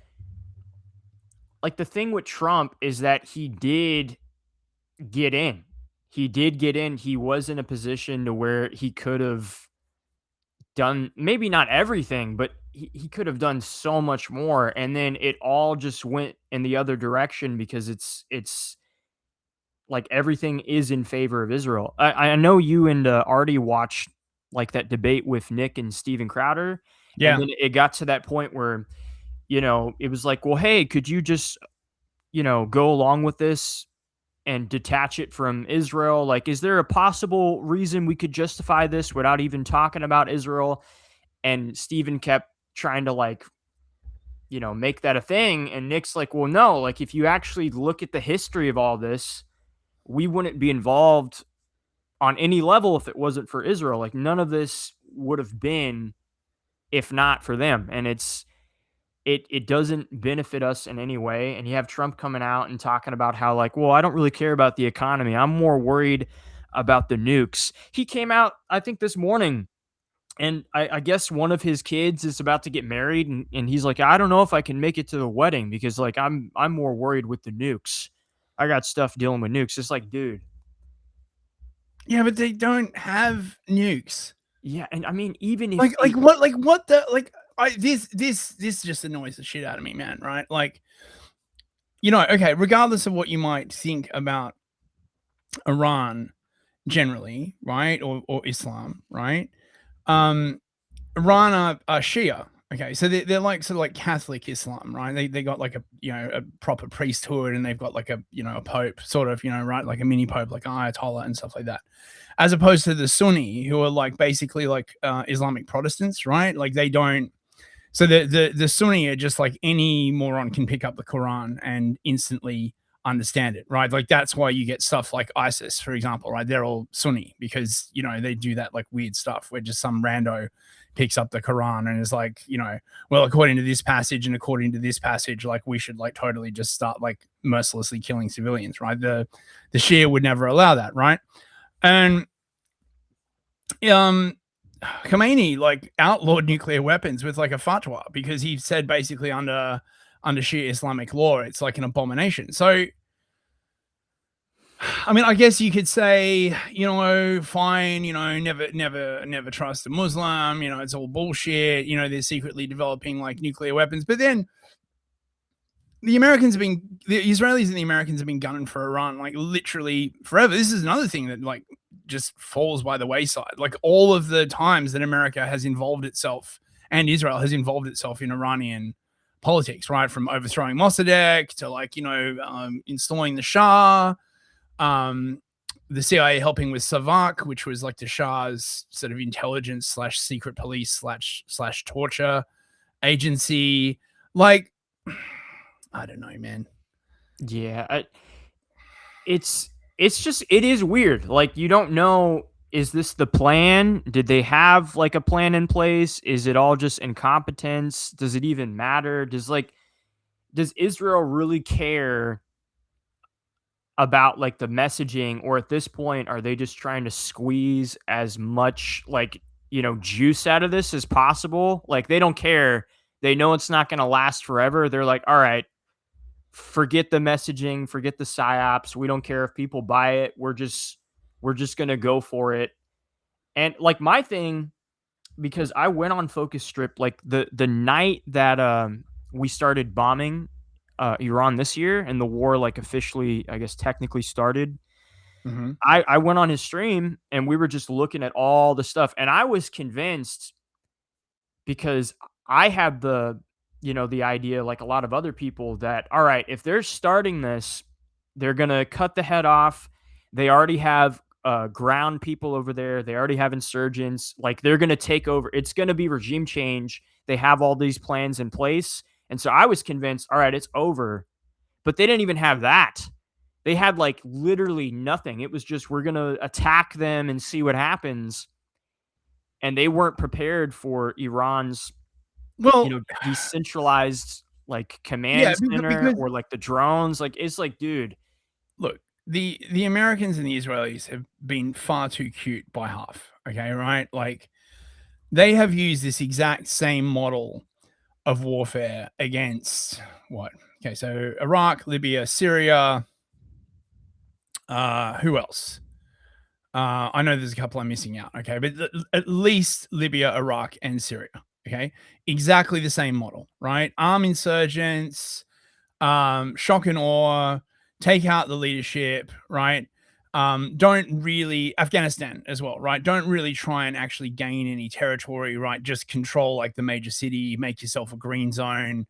like the thing with Trump is that he did get in. He did get in. He was in a position to where he could have done maybe not everything, but he could have done so much more. And then it all just went in the other direction because it's like everything is in favor of Israel. I know you and Artie watched like that debate with Nick and Steven Crowder. Yeah. And then it got to that point where, it was like, well, hey, could you just, go along with this and detach it from Israel? Like, is there a possible reason we could justify this without even talking about Israel? And Steven kept trying to like, make that a thing. And Nick's like, well, no, like if you actually look at the history of all this, we wouldn't be involved on any level if it wasn't for Israel. Like none of this would have been if not for them. And it doesn't benefit us in any way. And you have Trump coming out and talking about how like, well, I don't really care about the economy. I'm more worried about the nukes. He came out, I think this morning, and I guess one of his kids is about to get married, and he's like, I don't know if I can make it to the wedding because like I'm more worried with the nukes. I got stuff dealing with nukes. It's like, dude. Yeah, but they don't have nukes. Yeah, and I mean, even if this just annoys the shit out of me, man. Right? Like, okay, regardless of what you might think about Iran generally, right, or Islam, right? Iran are Shia. Okay, so they're like sort of like Catholic Islam, right? They got like a proper priesthood, and they've got like a pope, sort of, right, like a mini pope, like an Ayatollah and stuff like that, as opposed to the Sunni, who are like basically like Islamic Protestants, right? Like they don't. So the Sunni are just like any moron can pick up the Quran and instantly understand it, right? Like that's why you get stuff like ISIS, for example, right? They're all Sunni because they do that like weird stuff where just some rando picks up the Quran and is like, well, according to this passage and according to this passage, like we should like totally just start like mercilessly killing civilians, right? The Shia would never allow that, right? And Khomeini like outlawed nuclear weapons with like a fatwa because he said basically under Shia Islamic law it's like an abomination. So I mean, I guess you could say, fine, never trust a Muslim, it's all bullshit, they're secretly developing like nuclear weapons. But then the Israelis and the Americans have been gunning for Iran like literally forever. This is another thing that like just falls by the wayside. Like all of the times that America has involved itself and Israel has involved itself in Iranian politics, right? From overthrowing Mossadegh to like, installing the Shah, the CIA helping with Savak, which was like the Shah's sort of intelligence / secret police / torture agency. Like, I don't know, man. Yeah, it's just it is weird. Like you don't know, is this the plan? Did they have like a plan in place? Is it all just incompetence? Does it even matter? Does Israel really care about like the messaging, or at this point are they just trying to squeeze as much like juice out of this as possible? Like they don't care They know it's not going to last forever. They're like, all right, forget the messaging, forget the psyops. We don't care if people buy it. We're just going to go for it. And like my thing, because I went on Focus Strip like the night that we started bombing Iran this year and the war like officially, I guess, technically started. Mm-hmm. I went on his stream and we were just looking at all the stuff, and I was convinced, because I have the idea, like a lot of other people, that all right, if they're starting this, they're gonna cut the head off. They already have ground people over there. They already have insurgents. Like, they're gonna take over. It's gonna be regime change. They have all these plans in place, and so I was convinced, all right, it's over. But they didn't even have that. They had like literally nothing. It was just, we're gonna attack them and see what happens. And they weren't prepared for Iran's decentralized like command center because or like the drones. Like, it's like, dude, look, the Americans and the Israelis have been far too cute by half. Okay, right? Like, they have used this exact same model of warfare against what? Okay, so Iraq, Libya, Syria. Who else? I know there's a couple I'm missing out. Okay, but at least Libya, Iraq, and Syria. Okay, exactly the same model, right? Arm insurgents, shock and awe, take out the leadership, right? Don't really, Afghanistan as well, right? Don't really try and actually gain any territory, right? Just control like the major city, make yourself a green zone,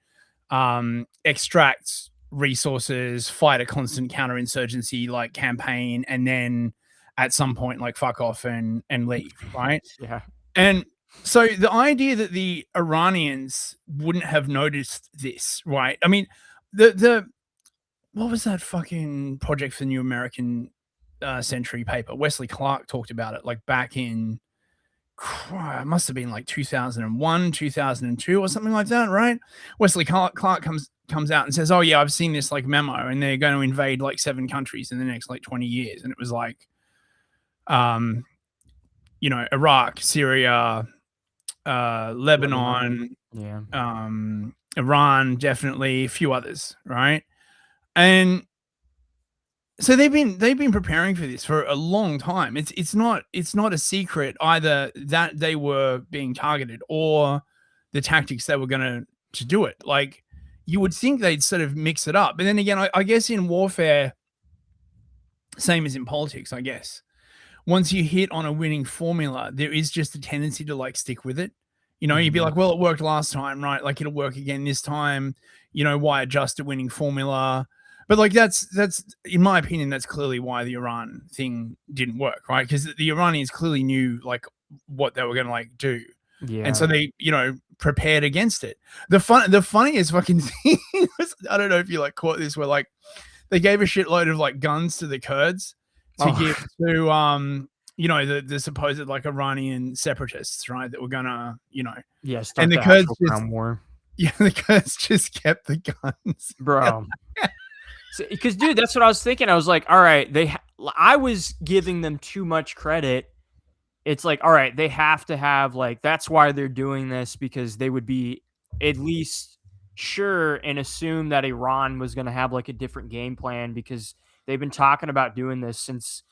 extract resources, fight a constant counterinsurgency like campaign, and then at some point like fuck off and leave, right? yeah, And so the idea that the Iranians wouldn't have noticed this, right? I mean, the what was that fucking Project for the New American Century paper? Wesley Clark talked about it like back in, it must have been like 2001, 2002 or something like that, right? Wesley Clark comes out and says, oh yeah, I've seen this like memo and they're going to invade like 7 countries in the next like 20 years. And it was like, Iraq, Syria, Lebanon, yeah, Iran, definitely a few others, right? And so they've been preparing for this for a long time. It's not a secret either that they were being targeted or the tactics they were going to do it. Like, you would think they'd sort of mix it up, but then again, I guess in warfare, same as in politics, I guess, once you hit on a winning formula, there is just a tendency to like stick with it. You'd be like, well, it worked last time, right? Like, it'll work again this time. Why adjust a winning formula? But like, that's in my opinion, that's clearly why the Iran thing didn't work, right? Because the Iranians clearly knew like what they were going to like do, and so they prepared against it. The funniest fucking thing was, I don't know if you like caught this, where like they gave a shitload of like guns to the Kurds to give to the supposed like Iranian separatists, right? That were gonna start and the the Kurds ground war. Yeah, the Kurds just kept the guns, bro. Because, dude, that's what I was thinking. I was like, all right, I was giving them too much credit. It's like, all right, they have to have like, that's why they're doing this, because they would be at least sure and assume that Iran was going to have like a different game plan, because they've been talking about doing this since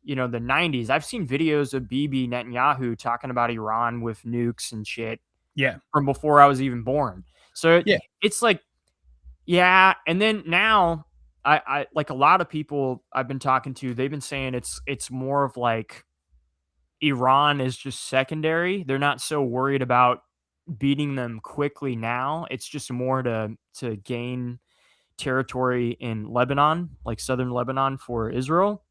the 90s. I've seen videos of Bibi Netanyahu talking about Iran with nukes and shit. Yeah, from before I was even born. So yeah, it's like, yeah. And then now I like a lot of people I've been talking to, they've been saying it's more of like Iran is just secondary. They're not so worried about beating them quickly now. It's just more to gain territory in Lebanon, like southern Lebanon, for Israel,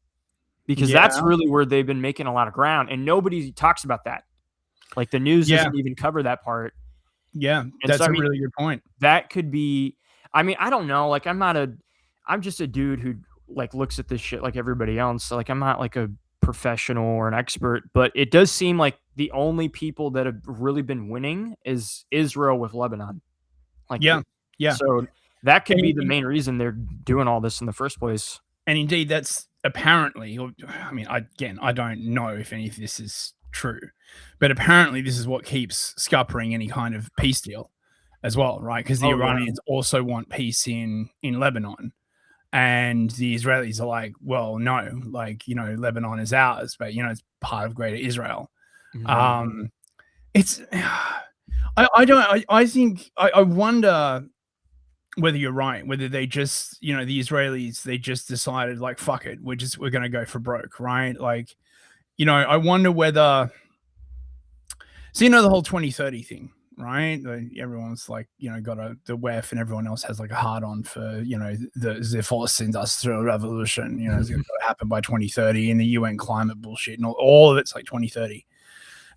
because that's really where they've been making a lot of ground, and nobody talks about that. Like, the news doesn't even cover that part. Yeah, and that's so, a really good point. That could be, I mean, I don't know. Like, I'm just a dude who like looks at this shit like everybody else. So, like, I'm not like a professional or an expert, but it does seem like the only people that have really been winning is Israel with Lebanon. Like, yeah. So that could be the main reason they're doing all this in the first place. And indeed, that's apparently, I mean, I don't know if any of this is true, but apparently this is what keeps scuppering any kind of peace deal. as well, right? Because the Oh, yeah. Iranians also want peace in Lebanon, and the Israelis are like, well, no, like, you know, Lebanon is ours, but you know, it's part of Greater Israel. Mhm. It's I don't I think I wonder whether you're right, whether they just, you know, the Israelis, they just decided like, fuck it, we're gonna go for broke, right? Like, you know, I wonder whether, so you know the whole 2030 thing, right? Everyone's like, you know, got the WEF, and everyone else has like a hard on for, you know, the fourth industrial revolution. You know, it's going to happen by 2030, and the UN climate bullshit, and all of it's like 2030.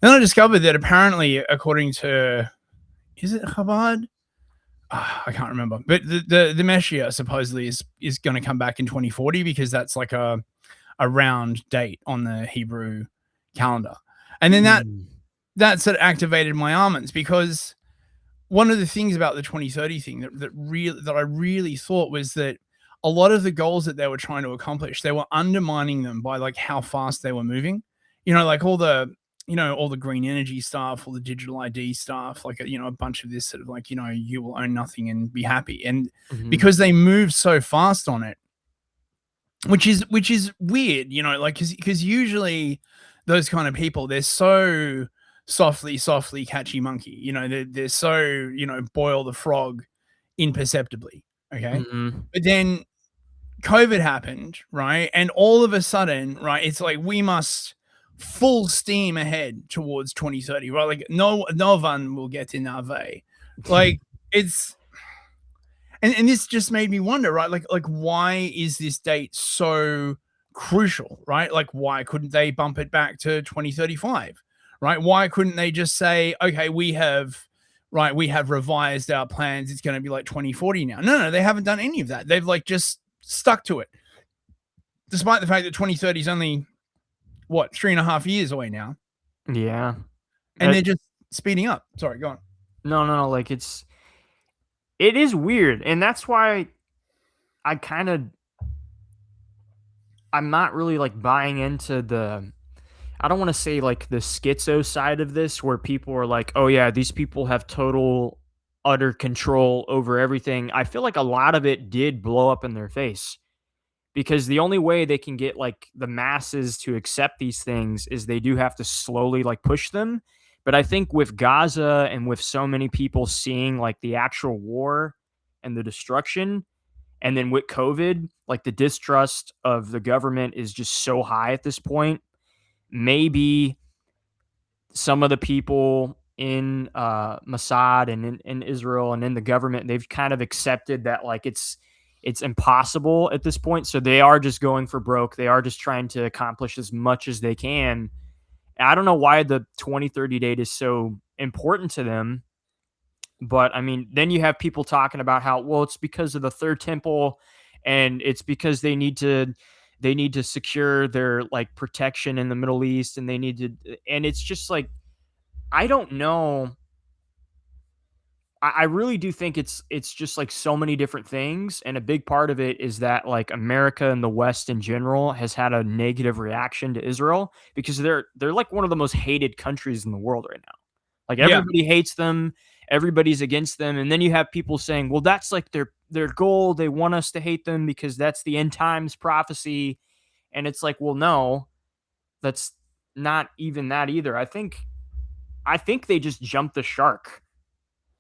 Then I discovered that apparently, according to, is it Chabad? I can't remember, but the Messiah supposedly is going to come back in 2040 because that's like a round date on the Hebrew calendar, and then Mm. that sort of activated my almonds, because one of the things about the 2030 thing that I really thought was that a lot of the goals that they were trying to accomplish, they were undermining them by like how fast they were moving. You know, like all the, you know, all the green energy stuff, all the digital ID stuff, like, you know, a bunch of this sort of like, you know, you will own nothing and be happy. And Mhm. because they move so fast on it, which is weird, you know, like, because usually those kind of people, they're so softly catchy monkey, you know, they're so, you know, boil the frog imperceptibly, okay? Mhm. But then COVID happened, right? And all of a sudden, right, it's like we must full steam ahead towards 2030, right? Like no one will get in our way. Like, it's, and this just made me wonder, right? Like why is this date so crucial, right? Like, why couldn't they bump it back to 2035, right? Why couldn't they just say, okay, we have revised our plans, it's going to be like 2040 now? No, they haven't done any of that. They've like just stuck to it, despite the fact that 2030 is only what, 3.5 years away now, Yeah. and they're just speeding up. Sorry, go on. No, like it is weird, and that's why I kind of I'm not really like buying into the I don't want to say like the schizo side of this where people are like, "Oh yeah, these people have total utter control over everything." I feel like a lot of it did blow up in their face because the only way they can get like the masses to accept these things is they do have to slowly like push them. But I think with Gaza and with so many people seeing like the actual war and the destruction, and then with COVID, like the distrust of the government is just so high at this point. Maybe some of the people in Mossad and in Israel and in the government, they've kind of accepted that like it's impossible at this point. So they are just going for broke. They are just trying to accomplish as much as they can. And I don't know why the 2030 date is so important to them. But I mean, then you have people talking about how, well, it's because of the third temple and it's because they need to secure their like protection in the Middle East and they need to, and it's just like I don't know. I really do think it's just like so many different things, and a big part of it is that like America and the West in general has had a negative reaction to Israel because they're like one of the most hated countries in the world right now. Like Yeah, everybody hates them, everybody's against them, and then you have people saying, "Well, that's like their goal. They want us to hate them because that's the end times prophecy." And it's like, "Well, no, that's not even that either." I think they just jumped the shark.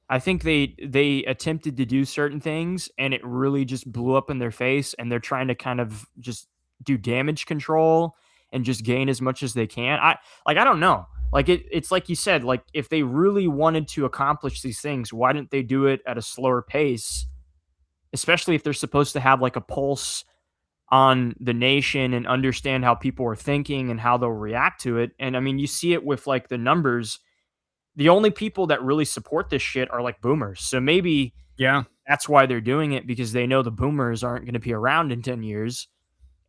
I think they attempted to do certain things and it really just blew up in their face and they're trying to kind of just do damage control and just gain as much as they can. I don't know. Like it's like you said, like if they really wanted to accomplish these things, why didn't they do it at a slower pace? Especially if they're supposed to have like a pulse on the nation and understand how people are thinking and how they'll react to it. And I mean, you see it with like the numbers. The only people that really support this shit are like boomers. So maybe yeah. that's why they're doing it because they know the boomers aren't going to be around in 10 years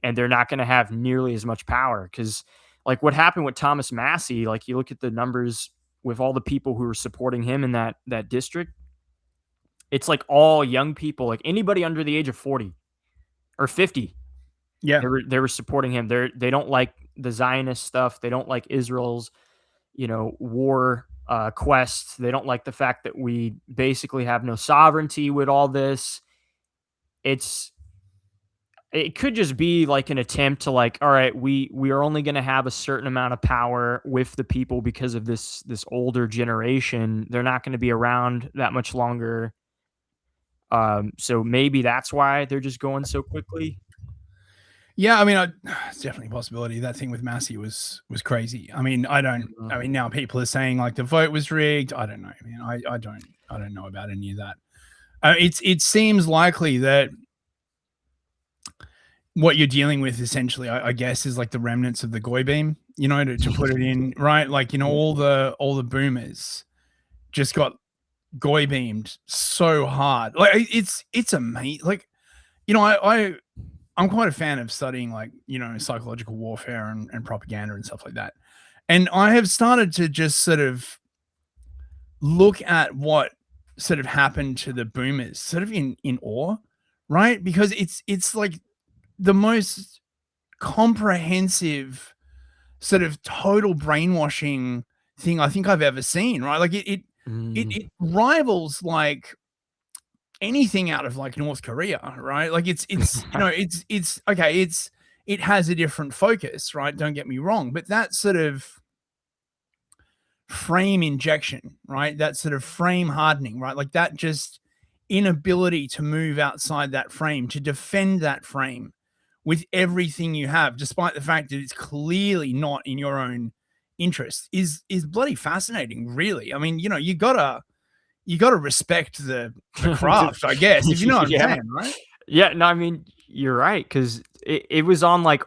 and they're not going to have nearly as much power. Because, like, what happened with Thomas Massey, like, you look at the numbers with all the people who are supporting him in that district, it's like all young people, like anybody under the age of 40 or 50. Yeah. They were supporting him. They don't like the Zionist stuff. They don't like Israel's, war quest. They don't like the fact that we basically have no sovereignty with all this. It could just be like an attempt to like, all right, we are only going to have a certain amount of power with the people because of this older generation. They're not going to be around that much longer. So maybe that's why they're just going so quickly. Yeah, I mean, it's definitely a possibility. That thing with Massey was crazy. I mean, I mean, now people are saying like the vote was rigged. I don't know. I mean, I don't know about any of that. It seems likely that what you're dealing with essentially, I guess, is like the remnants of the Goy beam, you know, to put it in, right? Like, you know, all the boomers just got Goy beamed so hard. Like it's amazing. Like, you know, I'm quite a fan of studying like, you know, psychological warfare and propaganda and stuff like that. And I have started to just sort of look at what sort of happened to the boomers sort of in awe, right? Because it's like the most comprehensive sort of total brainwashing thing I think I've ever seen, right? Like it rivals like anything out of like North Korea, right? Like it's you know, it's okay, it has a different focus, right? Don't get me wrong, but that sort of frame injection, right? That sort of frame hardening, right? Like that just inability to move outside that frame, to defend that frame with everything you have, despite the fact that it's clearly not in your own interest, is bloody fascinating, really. I mean, you know, you gotta respect the craft, I guess, if you know what I'm saying, right? Yeah, no, I mean, you're right, because it was on like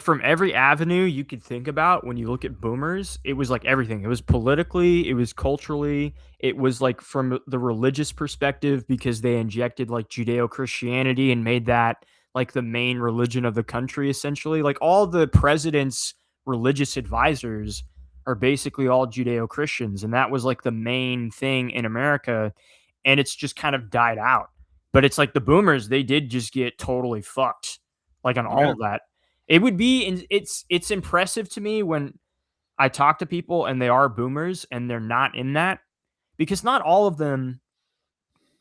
from every avenue you could think about when you look at boomers. It was like everything. It was politically, it was culturally, it was like from the religious perspective, because they injected like Judeo-Christianity and made that like the main religion of the country, essentially. Like all the president's religious advisors are basically all Judeo-Christians, and that was like the main thing in America, and it's just kind of died out. But it's like the boomers, they did just get totally fucked, like on all of that. It would be, it's impressive to me when I talk to people and they are boomers and they're not in that, because not all of them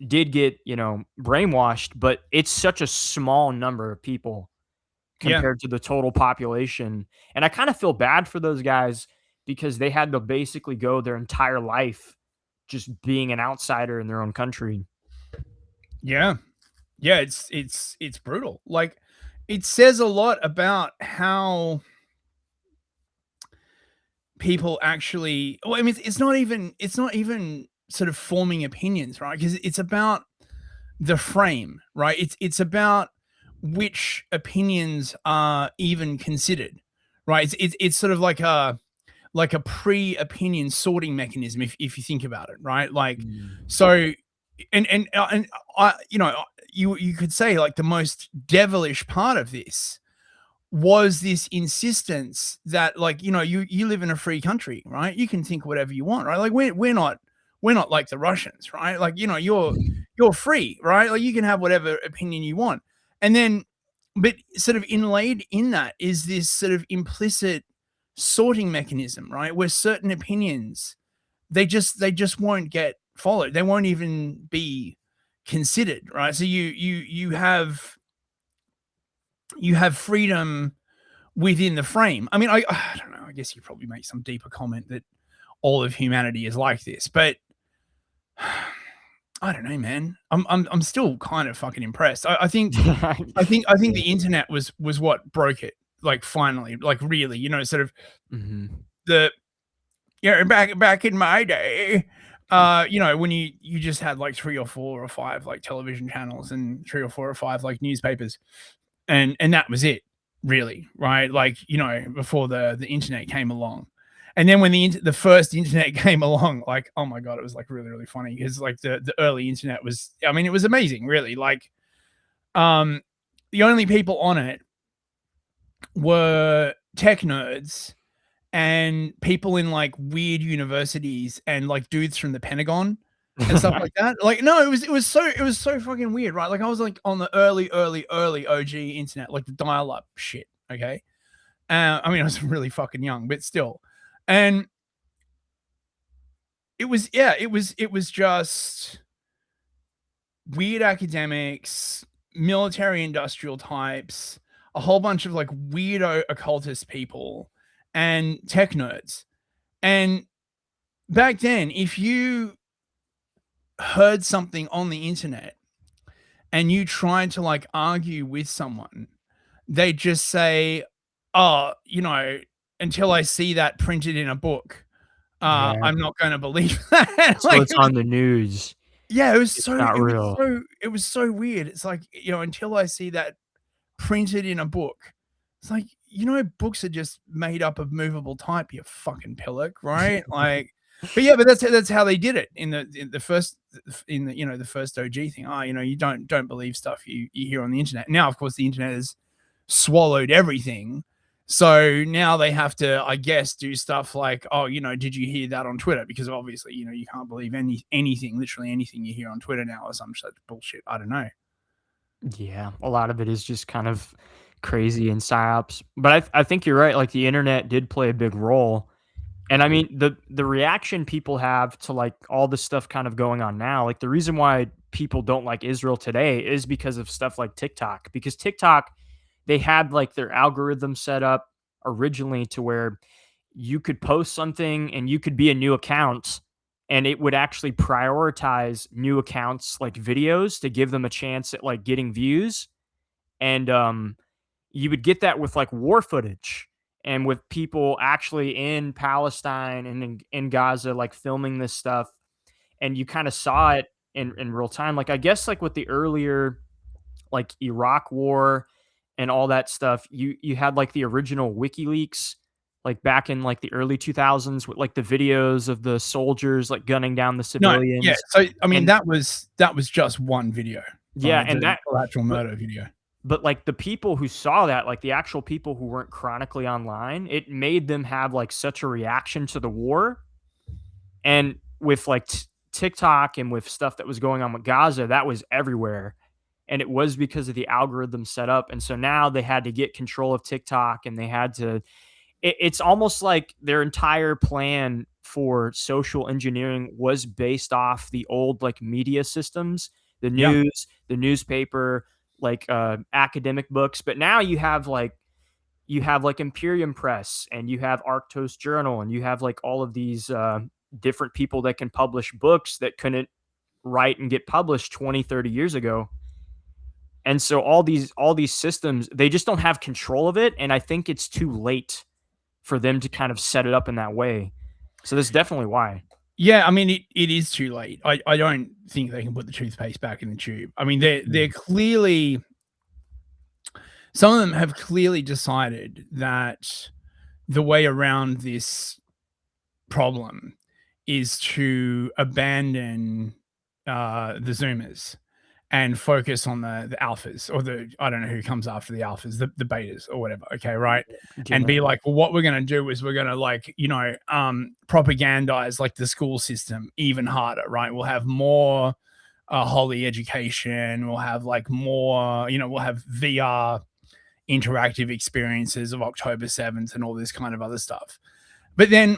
did get, you know, brainwashed, but it's such a small number of people compared to the total population. And I kind of feel bad for those guys because they had to basically go their entire life just being an outsider in their own country. Yeah. Yeah, it's brutal. Like it says a lot about how people actually, well, I mean, it's not even sort of forming opinions, right? Because it's about the frame, right? It's about which opinions are even considered, right? It's sort of like a pre-opinion sorting mechanism, if you think about it, right? Like so, and I, you know, you could say like the most devilish part of this was this insistence that, like, you know, you live in a free country, right? You can think whatever you want, right? Like we're not like the Russians, right? Like, you know, you're free, right? Like you can have whatever opinion you want. And then, but sort of inlaid in that is this sort of implicit sorting mechanism, right? Where certain opinions, they just won't get followed. They won't even be considered, right? So you have freedom within the frame. I mean, I don't know. I guess you probably make some deeper comment that all of humanity is like this, but I don't know, man. I'm still kind of fucking impressed. I think the internet was what broke it. Like finally, like really, you know, sort of back in my day, you know, when you just had like 3 or 4 or 5 like television channels and 3 or 4 or 5 like newspapers, and that was it, really, right? Like, you know, before the internet came along. And then when the first internet came along, like, oh my God, it was like really, really funny because like the early internet was, I mean, it was amazing, really. Like, the only people on it were tech nerds and people in like weird universities and like dudes from the Pentagon and stuff like that. Like, no, it was so fucking weird, right? Like I was like on the early OG internet, like the dial-up shit. Okay. I mean, I was really fucking young, but still. And it was just weird academics, military industrial types, a whole bunch of like weirdo occultist people and tech nerds. And back then, if you heard something on the internet and you tried to like argue with someone, they just say, "Oh, until I see that printed in a book, Yeah. I'm not going to believe that." So Like, it's on the news. yeah, It's not real. it was so weird. It's like, until I see that printed in a book, it's like, books are just made up of movable type, you fucking pillock, right? Like, but yeah, but that's how they did it in the first the first OG thing. Oh, you don't believe stuff you hear on the internet. Now, of course, the internet has swallowed everything. So now they have to, I guess, do stuff like, oh, did you hear that on Twitter? Because obviously, you can't believe anything, literally anything you hear on Twitter now or some such bullshit. I don't know. Yeah, a lot of it is just kind of crazy and psyops. But I think you're right. Like the internet did play a big role. And I mean the reaction people have to like all this stuff kind of going on now, like the reason why people don't like Israel today is because of stuff like TikTok. Because TikTok, they had like their algorithm set up originally to where you could post something and you could be a new account and it would actually prioritize new accounts like videos to give them a chance at like getting views. And you would get that with like war footage and with people actually in Palestine and in Gaza, like filming this stuff. And you kind of saw it in real time. Like, I guess, like with the earlier, like Iraq war and all that stuff, you had like the original WikiLeaks, like back in like the early 2000s with like the videos of the soldiers like gunning down the No, civilians. yeah. So I mean, And that was just one video. yeah, right? and The that collateral but murder video. but like the people who saw that, like the actual people who weren't chronically online, it made them have like such a reaction to the war. And with like TikTok and with stuff that was going on with Gaza, that was everywhere. And it was because of the algorithm set up. And so now they had to get control of TikTok and they had to, it's almost like their entire plan for social engineering was based off the old like media systems, the Yeah. news, the newspaper, like academic books. But now you have like Imperium Press and you have Arctos Journal and you have like all of these different people that can publish books that couldn't write and get published 20, 30 years ago. And so all these systems, they just don't have control of it. And I think it's too late for them to kind of set it up in that way. So that's definitely why. Yeah, I mean, it is too late. I don't think they can put the toothpaste back in the tube. I mean, they're clearly, some of them have clearly decided that the way around this problem is to abandon the Zoomers and focus on the alphas, or I don't know who comes after the alphas, the betas or whatever. Okay, right. And be like, well, what we're going to do is we're going to like, propagandize like the school system even harder, right? We'll have more holy education. We'll have like more, we'll have VR interactive experiences of October 7th and all this kind of other stuff. But then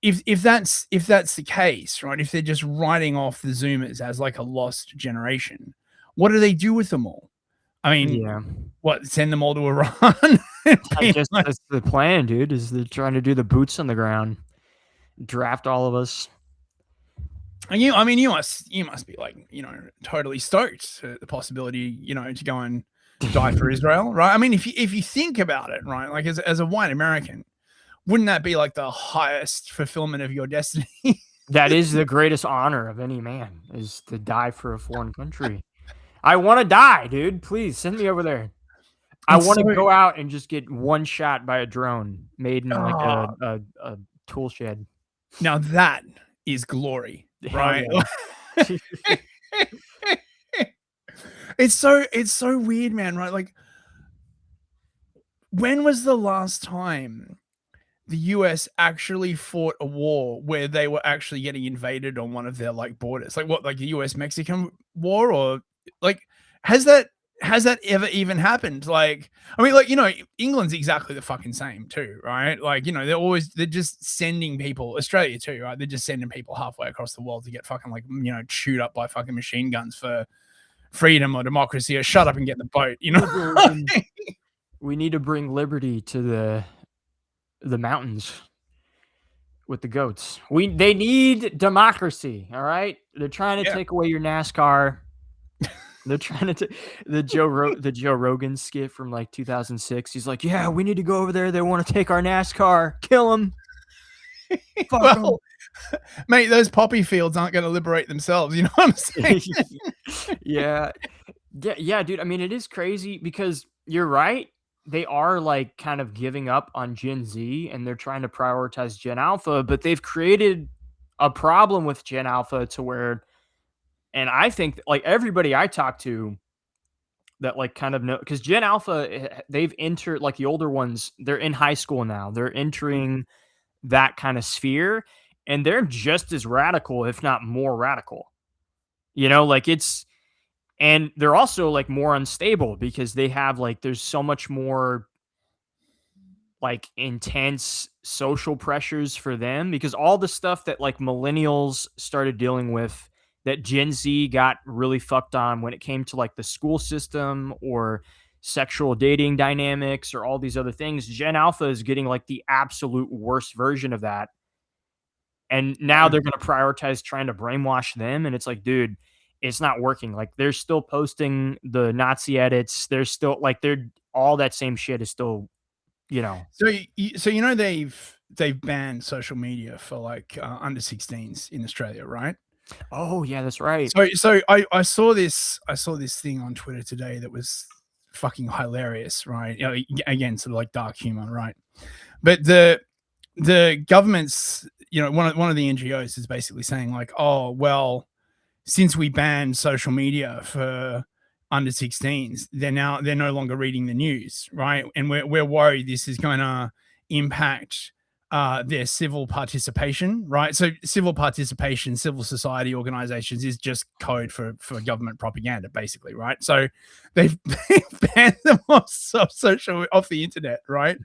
if that's the case, right? If they're just writing off the Zoomers as like a lost generation, what do they do with them all? I mean, Yeah. what, send them all to Iran? I guess that's the plan, dude, is they're trying to do the boots on the ground, draft all of us. And you must be like, totally stoked at the possibility, to go and die for Israel, right? I mean, if you think about it, right, like as a white American, wouldn't that be like the highest fulfillment of your destiny? That is the greatest honor of any man, is to die for a foreign country. I want to die, dude. Please send me over there. I want to go out and just get one shot by a drone made in like a tool shed. Now that is glory, right? Yeah. It's so weird, man, right? Like, when was the last time the US actually fought a war where they were actually getting invaded on one of their like borders? Like what, like the US Mexican war, or like has that has that ever even happened? Like, I mean, like, England's exactly the fucking same too, right? Like, they're just sending people, Australia too, right? They're just sending people halfway across the world to get fucking like, chewed up by fucking machine guns for freedom or democracy, or shut up and get in the boat, We need to bring liberty to the mountains with the goats. They need democracy, all right? They're trying to Yeah. take away your NASCAR. They're trying to the Joe Rogan skit from like 2006. He's like, "Yeah, we need to go over there. They want to take our NASCAR. Kill them." Fuck 'em. Well, mate, those poppy fields aren't going to liberate themselves. You know what I'm saying? Yeah. Yeah, dude. I mean, it is crazy because you're right. They are like kind of giving up on Gen Z and they're trying to prioritize Gen Alpha, but they've created a problem with Gen Alpha to where, and I think like everybody I talk to that like kind of know, because Gen Alpha, they've entered like the older ones, they're in high school now. They're entering that kind of sphere and they're just as radical, if not more radical. Like and they're also like more unstable because they have like there's so much more like intense social pressures for them because all the stuff that like millennials started dealing with that Gen Z got really fucked on when it came to like the school system or sexual dating dynamics or all these other things, Gen Alpha is getting like the absolute worst version of that. And now they're going to prioritize trying to brainwash them. And it's like, dude, it's not working. Like they're still posting the Nazi edits. They're still like they're all that same shit is still, So they've banned social media for like under 16s in Australia, right? Oh yeah, that's right. So I saw this thing on Twitter today that was fucking hilarious, right? Again, sort of like dark humor, right? But the government's, one of the NGOs is basically saying like, oh well, since we banned social media for under 16s, they're no longer reading the news, right? And we're worried this is going to impact their civil participation, right? So civil participation, civil society organizations is just code for government propaganda, basically, right? So they've banned them off the internet, right?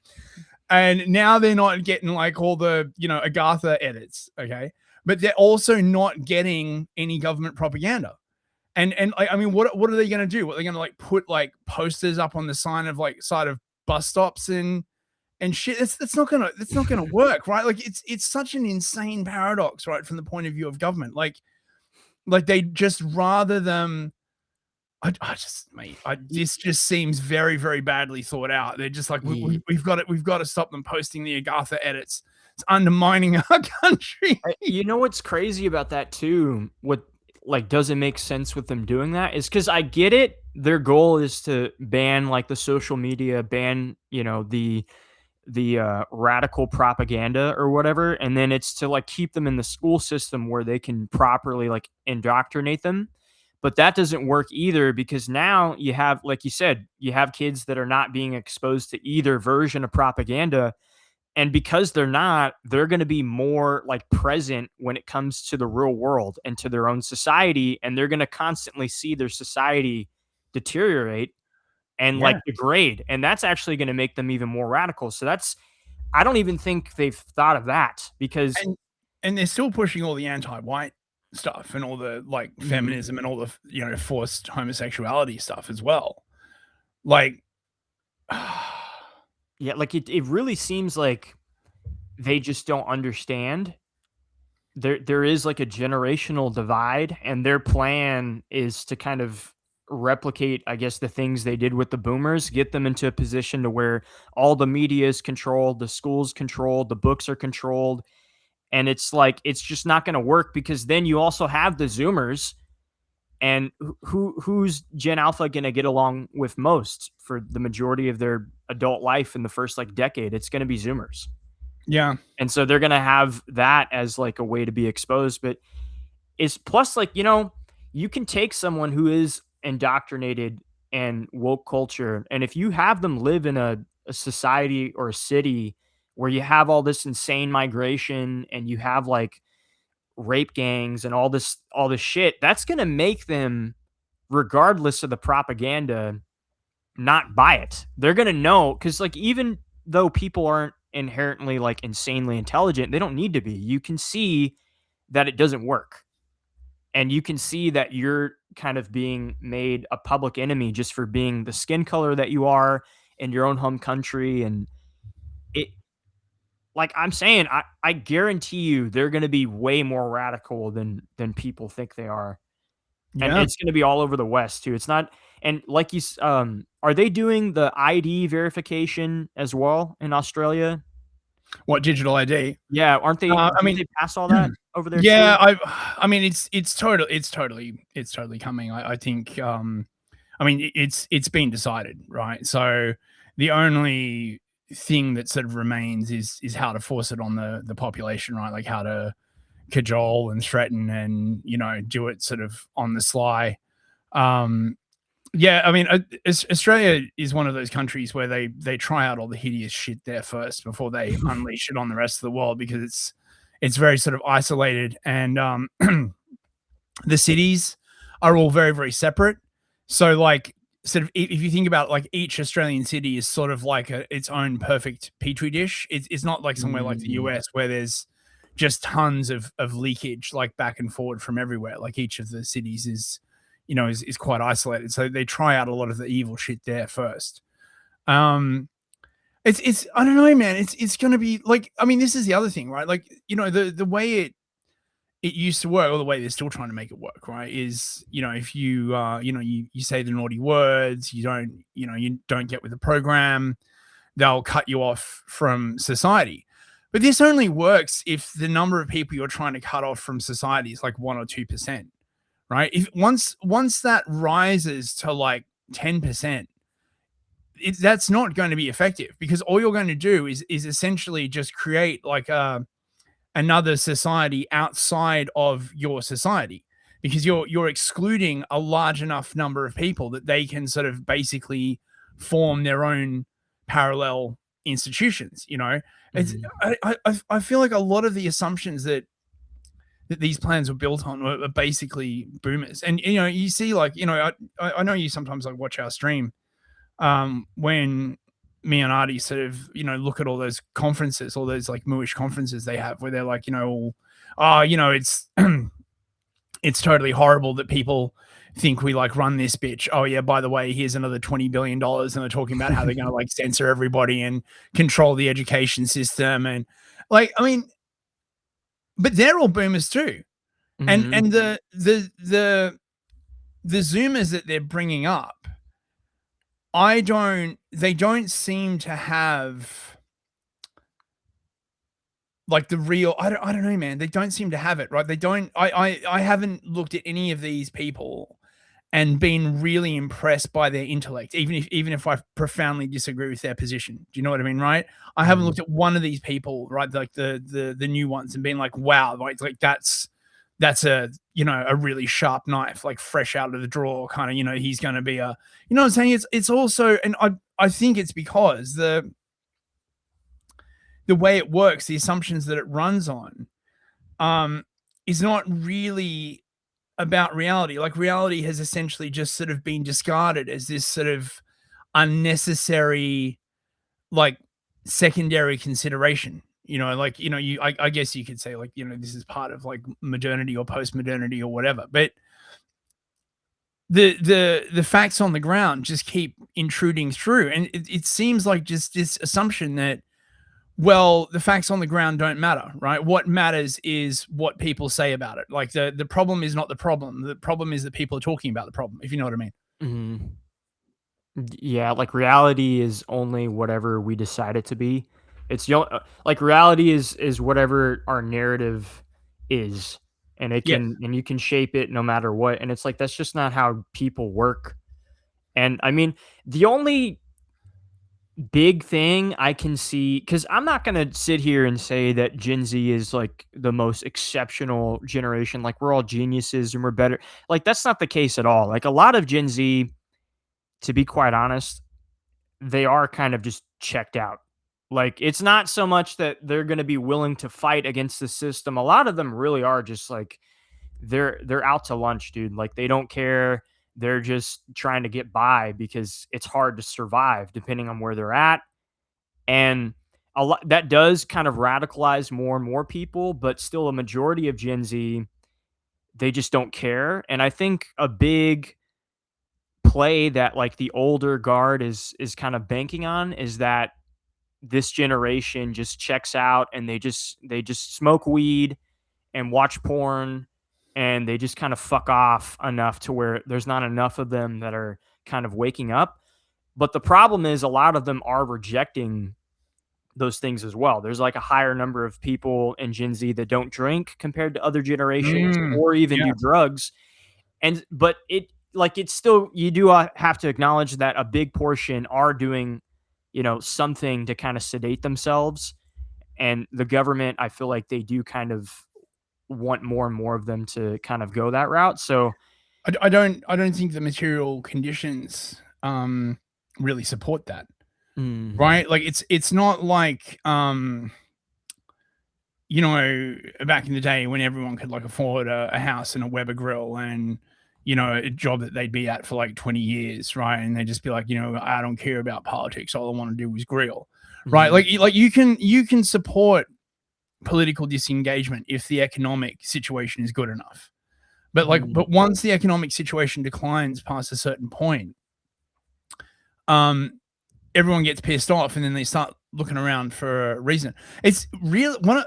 And now they're not getting like all the Agatha edits, okay? But they're also not getting any government propaganda. And I mean, what are they going to do? What are they going to like put like posters up on the side of bus stops and shit? That's not gonna work, right? Like it's such an insane paradox, right? From the point of view of government, like they just rather them. This just seems very, very badly thought out. They're just like, we've got to stop them posting the Agatha edits. It's undermining our country. You know what's crazy about that too? What like doesn't make sense with them doing that is because I get it. Their goal is to ban like the social media, ban the radical propaganda or whatever, and then it's to like keep them in the school system where they can properly like indoctrinate them. But that doesn't work either because now you have, like you said, you have kids that are not being exposed to either version of propaganda. And because they're not, they're going to be more like present when it comes to the real world and to their own society. And they're going to constantly see their society deteriorate and like degrade. And that's actually going to make them even more radical. So I don't even think they've thought of that because. And they're still pushing all the anti-white stuff and all the like feminism and all the forced homosexuality stuff as well. Like yeah, like it really seems like they just don't understand. There is like a generational divide, and their plan is to kind of replicate, I guess, the things they did with the boomers, get them into a position to where all the media is controlled, the schools controlled, the books are controlled. And it's like, it's just not going to work because then you also have the Zoomers, and who's Gen Alpha going to get along with most for the majority of their adult life in the first like decade? It's going to be Zoomers. Yeah. And so they're going to have that as like a way to be exposed. But it's plus like, you can take someone who is indoctrinated and woke culture, and if you have them live in a society or a city where you have all this insane migration and you have like rape gangs and all this shit, that's going to make them, regardless of the propaganda, not buy it. They're going to know, because like even though people aren't inherently like insanely intelligent, they don't need to be. You can see that it doesn't work. And you can see that you're kind of being made a public enemy just for being the skin color that you are in your own home country. And it, like I'm saying, I guarantee you they're going to be way more radical than people think they are. And Yeah. it's going to be all over the West too. It's not, and like are they doing the ID verification as well in Australia? What, digital ID? Yeah, aren't they? I Didn't mean, they pass all that over there yeah, too? I mean, it's totally coming. I think, I mean, it's been decided, right? So the only thing that sort of remains is how to force it on the population, right? Like how to cajole and threaten and, you know, do it sort of on the sly. Um, yeah, I mean, Australia is one of those countries where they try out all the hideous shit there first before they unleash it on the rest of the world, because it's very sort of isolated, and the cities are all very, very separate. So like sort of if you think about it, like each Australian city is sort of like its own perfect petri dish. It's not like somewhere like the Mm. US where there's just tons of leakage like back and forward from everywhere. Like each of the cities is, you know, is quite isolated. So they try out a lot of the evil shit there first. Um it's I don't know, man. It's gonna be like, I mean, this is the other thing, right? Like, you know, the way it used to work, or the way they're still trying to make it work, right? Is, you know, if you you know, you say the naughty words, you don't get with the program, they'll cut you off from society. But this only works if the number of people you're trying to cut off from society is like 1 or 2%, right? If once that rises to like 10%, that's not going to be effective, because all you're going to do is essentially just create like another society outside of your society, because you're excluding a large enough number of people that they can sort of basically form their own parallel institutions, you know. It's Mhm. I feel like a lot of the assumptions that these plans were built on were basically boomers. And you know, you see, like, you know, I know you sometimes like watch our stream, when me and Artie sort of, you know, look at all those conferences, all those like mooish conferences they have, where they're like, you know, all, oh, you know, it's it's totally horrible that people think we like run this bitch. Oh yeah, by the way, here's another $20 billion, and they're talking about how they're going to like censor everybody and control the education system, and like, I mean, but they're all boomers too, and Mhm. the Zoomers that they're bringing up, they don't seem to have like the real, I don't know, man. They don't seem to have it, right? They don't I haven't looked at any of these people and been really impressed by their intellect, even if I profoundly disagree with their position. Do you know what I mean, right? I haven't Mhm. looked at one of these people, right? Like the new ones, and been like, wow, like that's a, you know, a really sharp knife, like fresh out of the drawer, kind of, you know, he's going to be a, you know what I'm saying? It's also, and I think it's because the way it works, the assumptions that it runs on, um, is not really about reality. Like reality has essentially just sort of been discarded as this sort of unnecessary, like secondary consideration. You know, like, you know, I guess you could say, like, you know, this is part of like modernity or post modernity or whatever. But the facts on the ground just keep intruding through, and it seems like just this assumption that, well, the facts on the ground don't matter, right? What matters is what people say about it. Like the problem is not the problem. The problem is that people are talking about the problem, if you know what I mean. Mhm. Yeah, like reality is only whatever we decide it to be. It's like reality is whatever our narrative is, and it Yeah. can and you can shape it no matter what. And it's like that's just not how people work. And I mean, the only big thing I can see, because I'm not gonna sit here and say that Gen Z is like the most exceptional generation, like we're all geniuses and we're better. Like that's not the case at all. Like a lot of Gen Z, to be quite honest, they are kind of just checked out. Like it's not so much that they're going to be willing to fight against the system. A lot of them really are just like they're out to lunch, dude. Like they don't care. they're just trying to get by because it's hard to survive depending on where they're at. And a lot that does kind of radicalize more and more people, but still a majority of Gen Z, they just don't care. And I think a big play that like the older guard is kind of banking on is that this generation just checks out and they just smoke weed and watch porn, and they just kind of fuck off enough to where there's not enough of them that are kind of waking up. But the problem is a lot of them are rejecting those things as well. There's like a higher number of people in Gen Z that don't drink compared to other generations or even do drugs. And but it's still, you do have to acknowledge that a big portion are doing, something to kind of sedate themselves. And the government, I feel like they do kind of want more and more of them to kind of go that route. So I don't think the material conditions really support that. Right? Like it's not like back in the day when everyone could like afford a house and a Weber grill and a job that they'd be at for like 20 years, right? And they'd just be like, I don't care about politics. All I want to do is grill. Right? Like you can support political disengagement if the economic situation is good enough. But but once the economic situation declines past a certain point, everyone gets pissed off and then they start looking around for a reason. It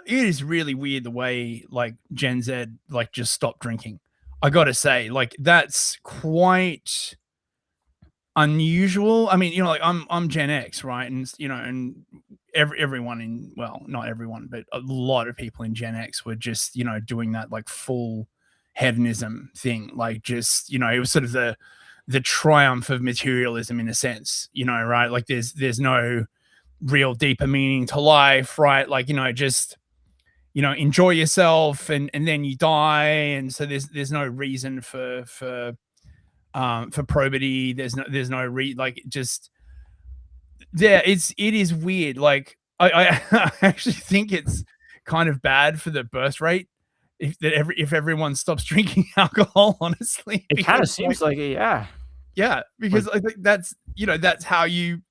is really weird the way like Gen Z like just stopped drinking. I gotta say, like that's quite unusual. I mean, like I'm Gen X, right? And and everyone not everyone, but a lot of people in Gen X were just doing that like full hedonism thing, like just it was sort of the triumph of materialism in a sense, right? Like there's no real deeper meaning to life, right? Like just enjoy yourself and then you die, and so there's no reason for probity. There's no it is weird. Like I actually think it's kind of bad for the birth rate if everyone stops drinking alcohol, honestly. It kind of seems like it, yeah. Yeah, because I think that's that's how you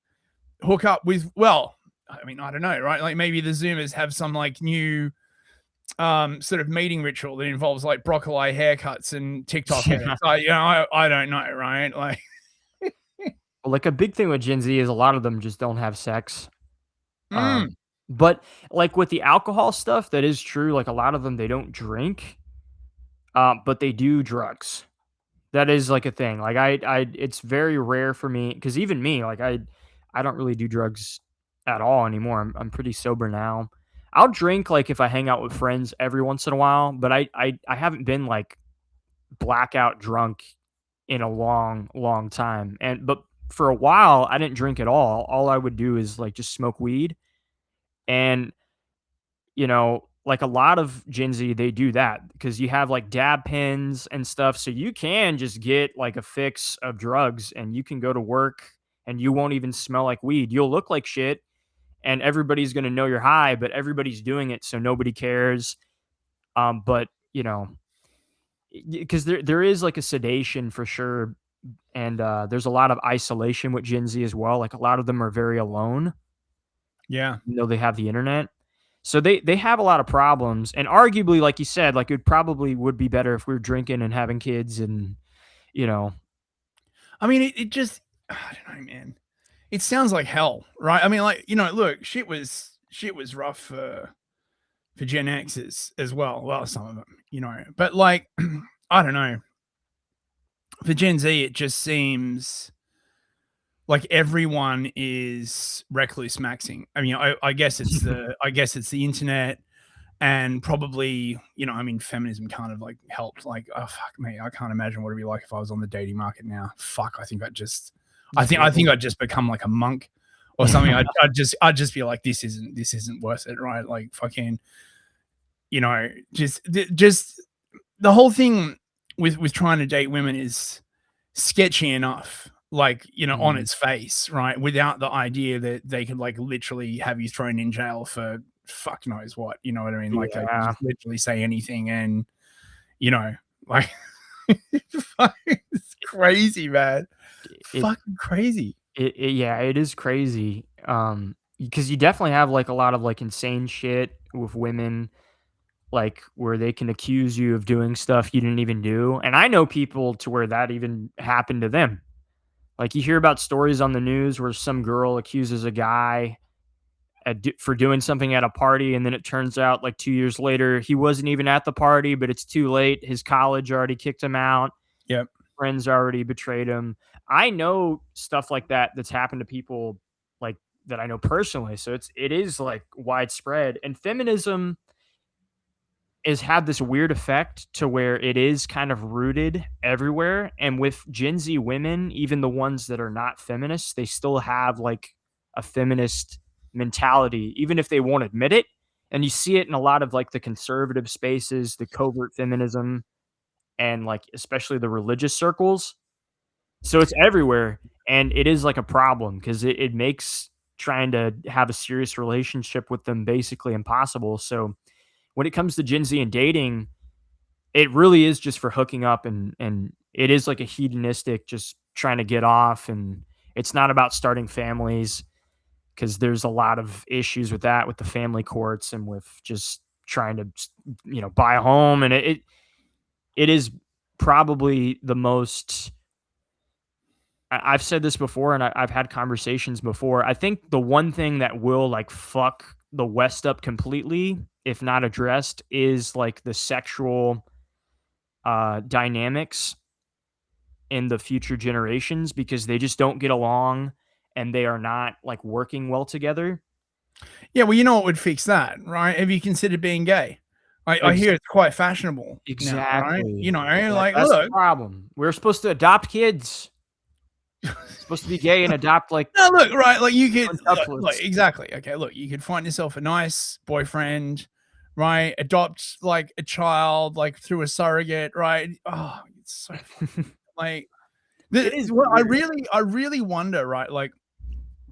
hook up with. Well, I mean, I don't know, right? Like maybe the Zoomers have some like new sort of meeting ritual that involves like broccoli haircuts and TikTok edits. I don't know, right? Like a big thing with Gen Z is a lot of them just don't have sex. But like with the alcohol stuff, that is true. Like a lot of them, they don't drink, but they do drugs. That is like a thing. Like it's very rare for me because even me, like I don't really do drugs at all anymore. I'm pretty sober now. I'll drink like if I hang out with friends every once in a while, but I haven't been like blackout drunk in a long time. But for a while, I didn't drink at all. All I would do is like just smoke weed. And, like a lot of Gen Z, they do that because you have like dab pens and stuff. So you can just get like a fix of drugs and you can go to work and you won't even smell like weed. You'll look like shit and everybody's going to know you're high, but everybody's doing it. So nobody cares. But, because there is like a sedation for sure. And there's a lot of isolation with Gen Z as well. Like a lot of them are very alone. Yeah. They have the internet. So they have a lot of problems. And arguably, like you said, like it probably would be better if we were drinking and having kids and, I mean, it just, I don't know, man. It sounds like hell, right? I mean, like, look, shit was rough for Gen X's as well. Well, some of them, but like, I don't know. For Gen Z, it just seems like everyone is recluse maxing. I mean, I guess it's the internet and probably, I mean, feminism kind of like helped. Like, oh fuck me, I can't imagine what it'd be like if I was on the dating market now. Fuck, I think I'd just become like a monk or something. I'd just be like, this isn't worth it, right? Like fucking, just the whole thing with trying to date women is sketchy enough, like, on its face, right? Without the idea that they could like literally have you thrown in jail for fuck knows what, you know what I mean? Like they could just literally say anything and, like, it's crazy, man. It, Fucking crazy. yeah, it is crazy. Because you definitely have like a lot of like insane shit with women, like where they can accuse you of doing stuff you didn't even do. And I know people to where that even happened to them. Like you hear about stories on the news where some girl accuses a guy for doing something at a party, and then it turns out like 2 years later he wasn't even at the party, but it's too late. His college already kicked him out. Yep. Friends already betrayed him. I know stuff like that that's happened to people like that I know personally. So it is like widespread, and feminism has had this weird effect to where it is kind of rooted everywhere. And with Gen Z women, even the ones that are not feminists, they still have like a feminist mentality, even if they won't admit it. And you see it in a lot of like the conservative spaces, the covert feminism, and like especially the religious circles. So it's everywhere. And it is like a problem because it makes trying to have a serious relationship with them basically impossible. So when it comes to Gen Z and dating, it really is just for hooking up, and it is like a hedonistic just trying to get off, and it's not about starting families because there's a lot of issues with that with the family courts and with just trying to buy a home, and it is probably the most. I've said this before, and I've had conversations before. I think the one thing that will like fuck the West up completely, if not addressed, is like the sexual dynamics in the future generations, because they just don't get along and they are not like working well together. Yeah, well, you know what would fix that, right? Have you considered being gay? I Ex- hear it's quite fashionable now, right? exactly. You know, like, That's the look, problem. We're supposed to adopt kids. Supposed to be gay and adopt like no, look, right? Like you could, look, untouchless. exactly. Okay, look, you could find yourself a nice boyfriend, right? Adopt like a child, like through a surrogate, right? Oh, it's so like It is well, weird. I really wonder, right? Like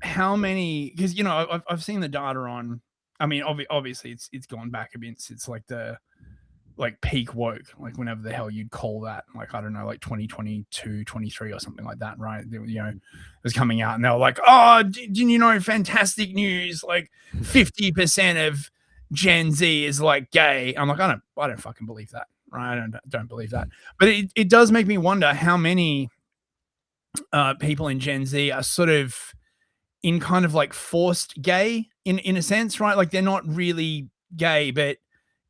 how many? Because I've seen the data on. I mean, obviously, it's gone back a bit since like the like peak woke, like whenever the hell you'd call that, like I don't know, like 2022, 23 or something like that, right? It was coming out and they were like, oh, did you know, fantastic news, like 50% of Gen Z is like gay. I'm like, I don't fucking believe that, right? I don't believe that. But it does make me wonder how many people in Gen Z are sort of in kind of like forced gay in a sense, right? Like they're not really gay, but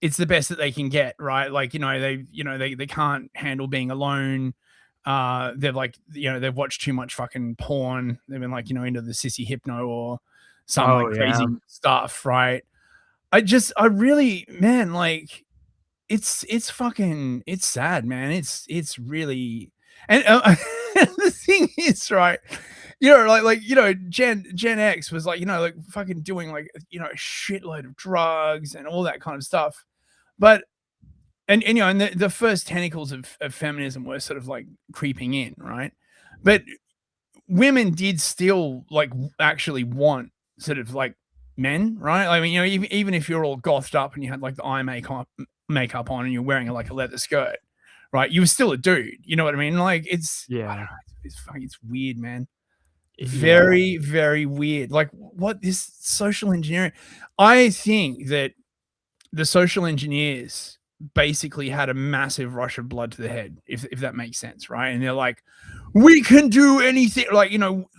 it's the best that they can get, right? Like, they can't handle being alone. They've like, they've watched too much fucking porn. They've been like, into the sissy hypno or some like Oh crazy yeah. stuff, right? I really, man, like it's fucking, it's sad, man. It's really, and the thing is, right? Gen X was like, like fucking doing like, a shitload of drugs and all that kind of stuff. But and the first tentacles of feminism were sort of like creeping in, right? But women did still like actually want sort of like men, right? I mean, even if you're all gothed up and you had like the eye makeup on and you're wearing like a leather skirt, right? You were still a dude. You know what I mean? Like I don't Yeah. know, it's weird, man. Yeah. Very, very weird. Like what this social engineering. I think that the social engineers basically had a massive rush of blood to the head, if that makes sense, right? And they're like, we can do anything, like,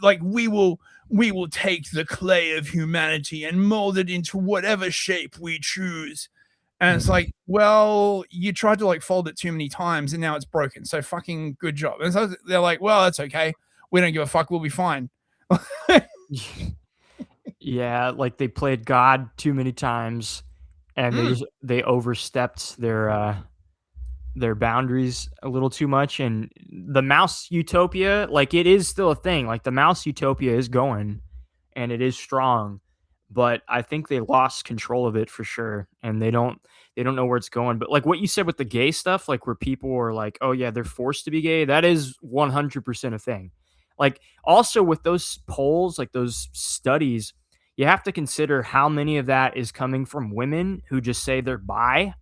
like we will take the clay of humanity and mold it into whatever shape we choose. And it's like, well, you tried to like fold it too many times and now it's broken. So fucking good job. And so they're like, well, that's okay. We don't give a fuck. We'll be fine. Yeah, like they played God too many times, and they overstepped their boundaries a little too much. And the mouse utopia, like it is still a thing. Like the mouse utopia is going, and it is strong, but I think they lost control of it for sure, and they don't know where it's going. But like what you said with the gay stuff, like where people are like, oh yeah, they're forced to be gay, that is 100% a thing. Like also with those polls, like those studies, you have to consider how many of that is coming from women who just say they're bi.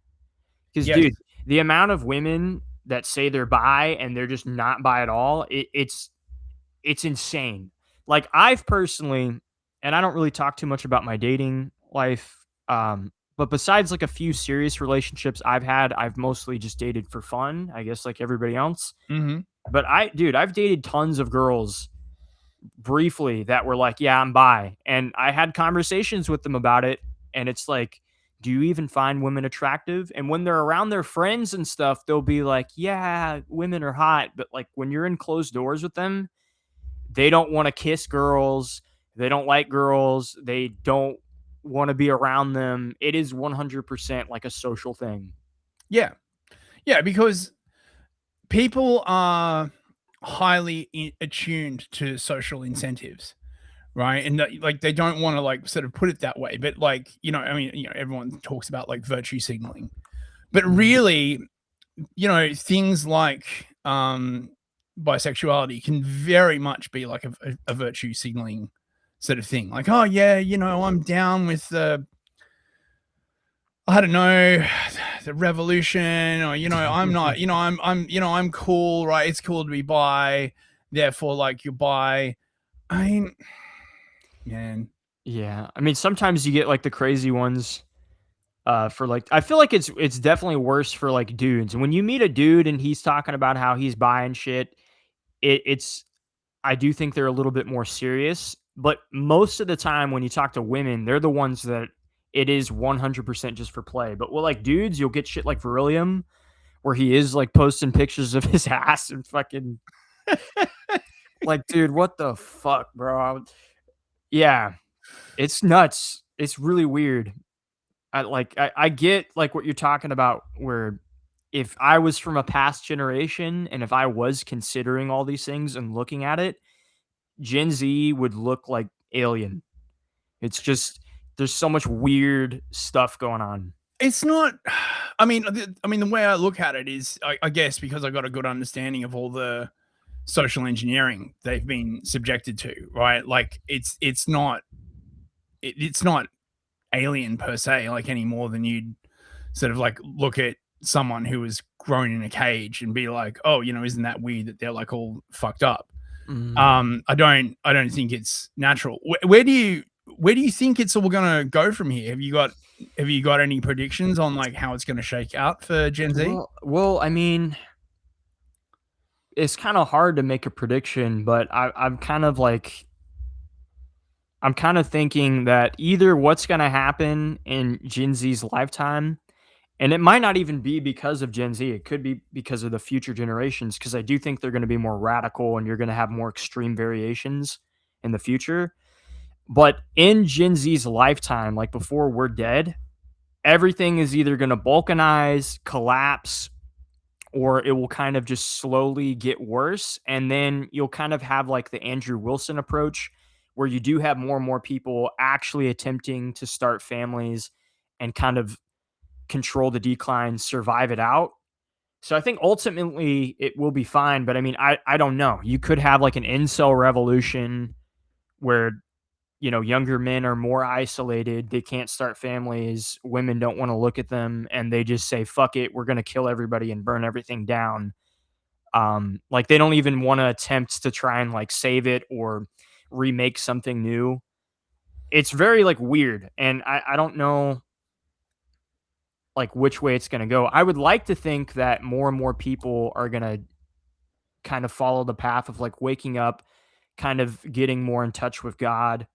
Because Yes. dude, the amount of women that say they're bi and they're just not bi at all. It's insane. Like I've personally, and I don't really talk too much about my dating life. But besides like a few serious relationships I've had, I've mostly just dated for fun, I guess, like everybody else. Mm-hmm. But I've dated tons of girls briefly that were like, yeah, I'm bi. And I had conversations with them about it. And it's like, do you even find women attractive? And when they're around their friends and stuff, they'll be like, yeah, women are hot. But like when you're in closed doors with them, they don't want to kiss girls. They don't like girls. They don't want to be around them. It is 100% like a social thing. Yeah. Yeah, because people are highly attuned to social incentives, right? And like they don't want to like sort of put it that way, but like, I mean, everyone talks about like virtue signaling, but really, things like bisexuality can very much be like a virtue signaling sort of thing. Like, oh yeah, I'm down with I don't know, the revolution, or I'm not, I'm cool, right? It's cool to be bi, therefore, like you're bi. I mean, man, Yeah. I mean, sometimes you get like the crazy ones for like I feel like it's definitely worse for like dudes. When you meet a dude and he's talking about how he's buying shit, it's I do think they're a little bit more serious, but most of the time when you talk to women, they're the ones that it is 100% just for play. But with like dudes, you'll get shit like Verillium where he is like posting pictures of his ass and fucking like, dude, what the fuck, bro? Yeah, it's nuts. It's really weird. I get like what you're talking about where if I was from a past generation and if I was considering all these things and looking at it, Gen Z would look like alien. It's just there's so much weird stuff going on. it's not. I mean, the way I look at it is, I guess, because I got a good understanding of all the social engineering they've been subjected to, right? Like, it's not alien per se, like any more than you'd sort of like look at someone who was grown in a cage and be like, oh, isn't that weird that they're like all fucked up? I don't think it's natural. Where do you think it's all gonna go from here? Have you got any predictions on like how it's gonna shake out for Gen Z? Well, I mean, it's kind of hard to make a prediction, but I'm kind of thinking that either what's going to happen in Gen Z's lifetime, and it might not even be because of Gen Z, it could be because of the future generations, because I do think they're going to be more radical and you're going to have more extreme variations in the future. But in Gen Z's lifetime, like before we're dead, everything is either going to balkanize, collapse, or it will kind of just slowly get worse. And then you'll kind of have like the Andrew Wilson approach, where you do have more and more people actually attempting to start families and kind of control the decline, survive it out. So I think ultimately it will be fine. But I mean, I don't know. You could have like an incel revolution where, younger men are more isolated. They can't start families. Women don't want to look at them and they just say, fuck it. We're going to kill everybody and burn everything down. Like they don't even want to attempt to try and like save it or remake something new. It's very like weird. And I don't know like which way it's going to go. I would like to think that more and more people are going to kind of follow the path of like waking up, kind of getting more in touch with God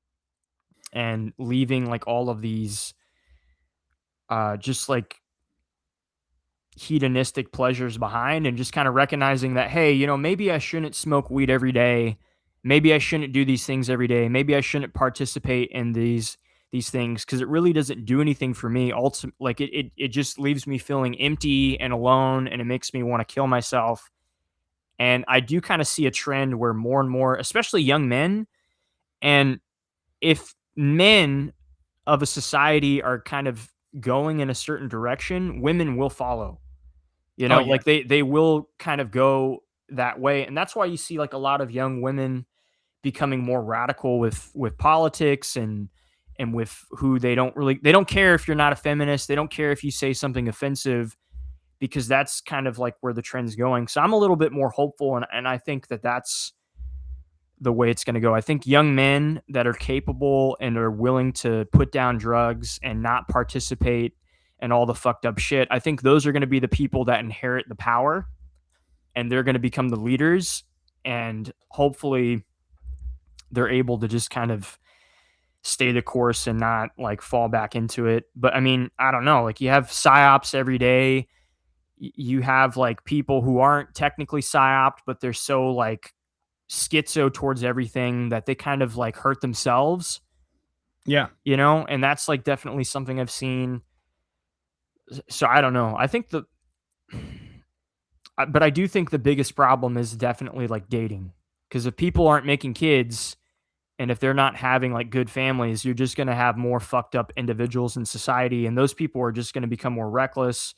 and leaving like all of these just like hedonistic pleasures behind and just kind of recognizing that, hey, maybe I shouldn't smoke weed every day. Maybe I shouldn't do these things every day. Maybe I shouldn't participate in these things because it really doesn't do anything for me. Ultimately, like it just leaves me feeling empty and alone, and it makes me want to kill myself. And I do kind of see a trend where more and more, especially young men, and if men of a society are kind of going in a certain direction, women will follow. Oh yeah. Like they will kind of go that way. And that's why you see like a lot of young women becoming more radical with politics and with who they don't care if you're not a feminist. They don't care if you say something offensive. because that's kind of like where the trend's going. So I'm a little bit more hopeful, and I think that that's the way it's going to go. I think young men that are capable and are willing to put down drugs and not participate in all the fucked up shit, I think those are going to be the people that inherit the power, and they're going to become the leaders, and hopefully they're able to just kind of stay the course and not like fall back into it. But I mean, I don't know, like you have psyops every day. You have like people who aren't technically psyoped, but they're so like schizo towards everything that they kind of like hurt themselves, Yeah. you know? And that's like definitely something I've seen. So I don't know. I think but I do think the biggest problem is definitely like dating. Because if people aren't making kids and if they're not having like good families, you're just going to have more fucked up individuals in society. And those people are just going to become more reckless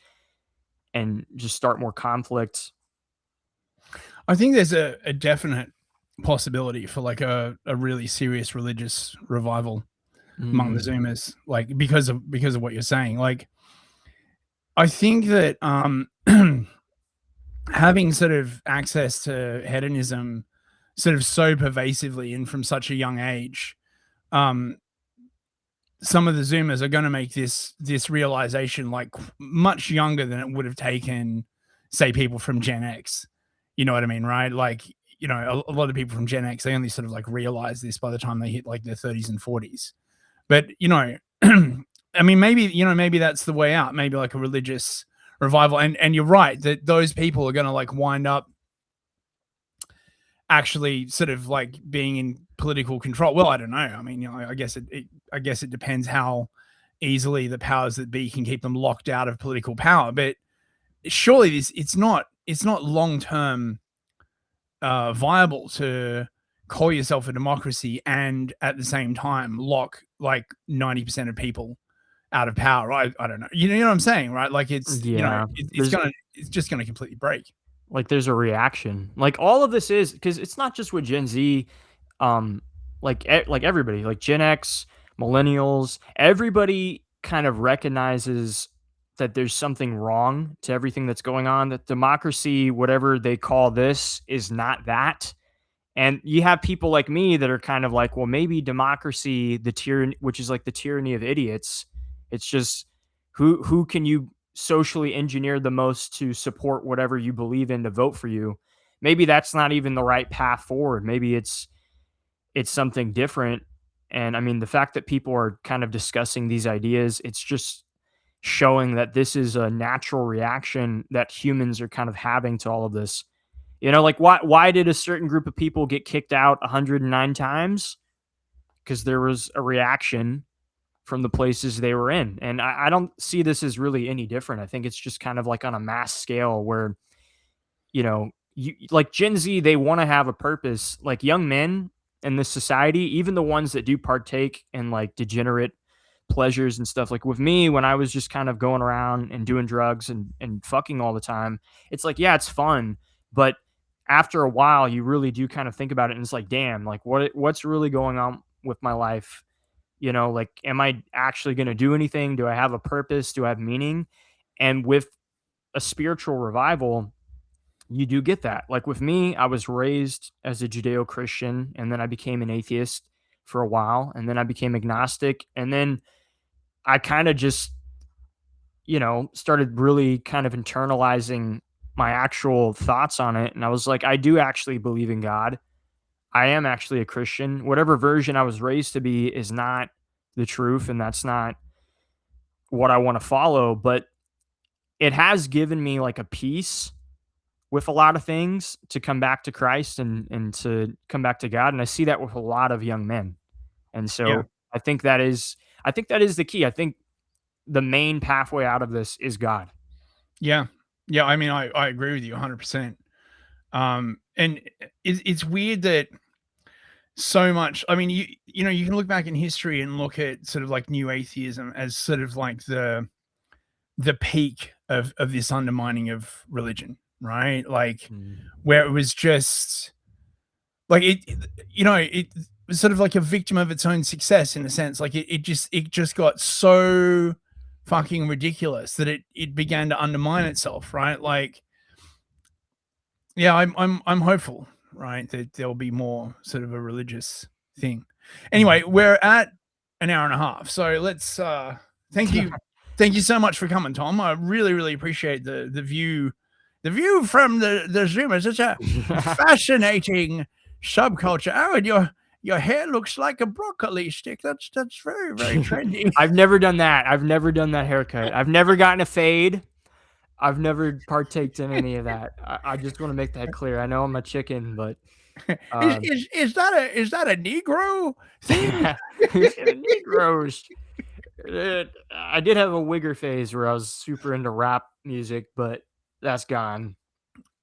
and just start more conflict. I think there's a definite possibility for like a really serious religious revival among the Zoomers, like because of what you're saying. Like, I think that having sort of access to hedonism sort of so pervasively and from such a young age, some of the Zoomers are going to make this realization like much younger than it would have taken, say, people from Gen X. You know what I mean, right? Like, you know, a lot of people from Gen X, they only sort of like realize this by the time they hit like their 30s and 40s. But, you know, I mean, maybe that's the way out. Maybe like a religious revival. And you're right that those people are going to like wind up actually sort of like being in political control. Well, I don't know. I mean, you know, I guess it depends how easily the powers that be can keep them locked out of political power. But surely it's not long-term viable to call yourself a democracy and at the same time lock like 90% of people out of power. I don't know. You know what I'm saying, right? Like it's, you know, it's just gonna completely break. Like there's a reaction. Like all of this is because it's not just with Gen Z, like everybody, like Gen X, millennials, everybody kind of recognizes that there's something wrong to everything that's going on. That democracy, whatever they call this, is not that. And you have people like me that are kind of like, well, maybe democracy, the tyranny, which is like the tyranny of idiots. It's just who can you socially engineer the most to support whatever you believe in to vote for you. Maybe that's not even the right path forward. Maybe it's something different. And I mean, the fact that people are kind of discussing these ideas, it's just showing that this is a natural reaction that humans are kind of having to all of this. You know, like why did a certain group of people get kicked out 109 times? Because there was a reaction from the places they were in. And I don't see this as really any different. I think it's just kind of like on a mass scale where, you know, you like Gen Z, they want to have a purpose. Like young men in this society, even the ones that do partake in like degenerate pleasures and stuff. Like with me, when I was just kind of going around and doing drugs and fucking all the time, it's like, yeah, it's fun. But after a while, you really do kind of think about it. And it's like, damn, like what's really going on with my life? You know, like, am I actually going to do anything? Do I have a purpose? Do I have meaning? And with a spiritual revival, you do get that. Like with me, I was raised as a Judeo-Christian, and then I became an atheist for a while, and then I became agnostic, and then I kind of just, you know, started really kind of internalizing my actual thoughts on it. And I was like, I do actually believe in God. I am actually a Christian. Whatever version I was raised to be is not the truth, and that's not what I want to follow. But it has given me like a peace with a lot of things to come back to Christ and to come back to God. And I see that with a lot of young men. And so Yeah. I think that is the key. I think the main pathway out of this is God. Yeah. Yeah. I mean, I agree with you 100%. And it's weird that so much, I mean, you know, you can look back in history and look at sort of like new atheism as sort of like the peak of this undermining of religion, right? Like where it was just like it was sort of like a victim of its own success in a sense. Like it just got so fucking ridiculous that it began to undermine itself, right? Like, yeah, I'm hopeful, right, that there'll be more sort of a religious thing. Anyway, we're at an hour and a half, so let's thank you so much for coming, Tom. I really appreciate the view from the Zoomers. It's a fascinating subculture. Oh, and your hair looks like a broccoli stick. That's very trendy. I've never done that. I've never done that haircut. I've never gotten a fade. I've never partaked in any of that. I just want to make that clear. I know I'm a chicken, but is that a Negro thing? Negroes. I did have a wigger phase where I was super into rap music, but that's gone.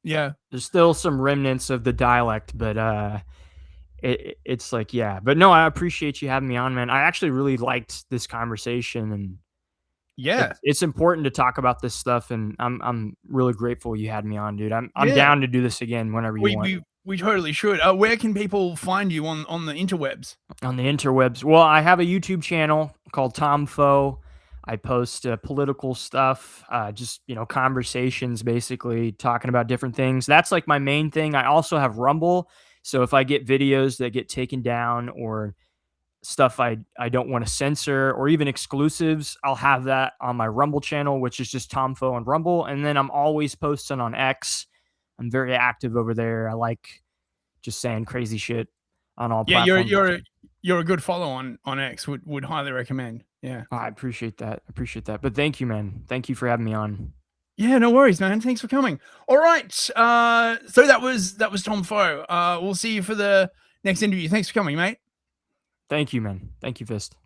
Yeah, there's still some remnants of the dialect, but it's like, yeah. But no, I appreciate you having me on, man. I actually really liked this conversation, and yeah, it's important to talk about this stuff, and I'm really grateful you had me on, dude. I'm Yeah. down to do this again whenever you want. We totally should. Where can people find you on the interwebs? On the interwebs, well, I have a YouTube channel called Tom Foe. I post political stuff, just conversations, basically talking about different things. That's like my main thing. I also have Rumble, so if I get videos that get taken down or stuff I don't want to censor or even exclusives, I'll have that on my Rumble channel, which is just Tom Foe on Rumble. And then I'm always posting on X. I'm very active over there. I like just saying crazy shit on all platforms. You're a good follow on X. Would highly recommend. Yeah. I appreciate that. But thank you, man. Thank you for having me on. Yeah, no worries, man. Thanks for coming. All right. So that was Tom Foe. We'll see you for the next interview. Thanks for coming, mate. Thank you, man. Thank you, Fist.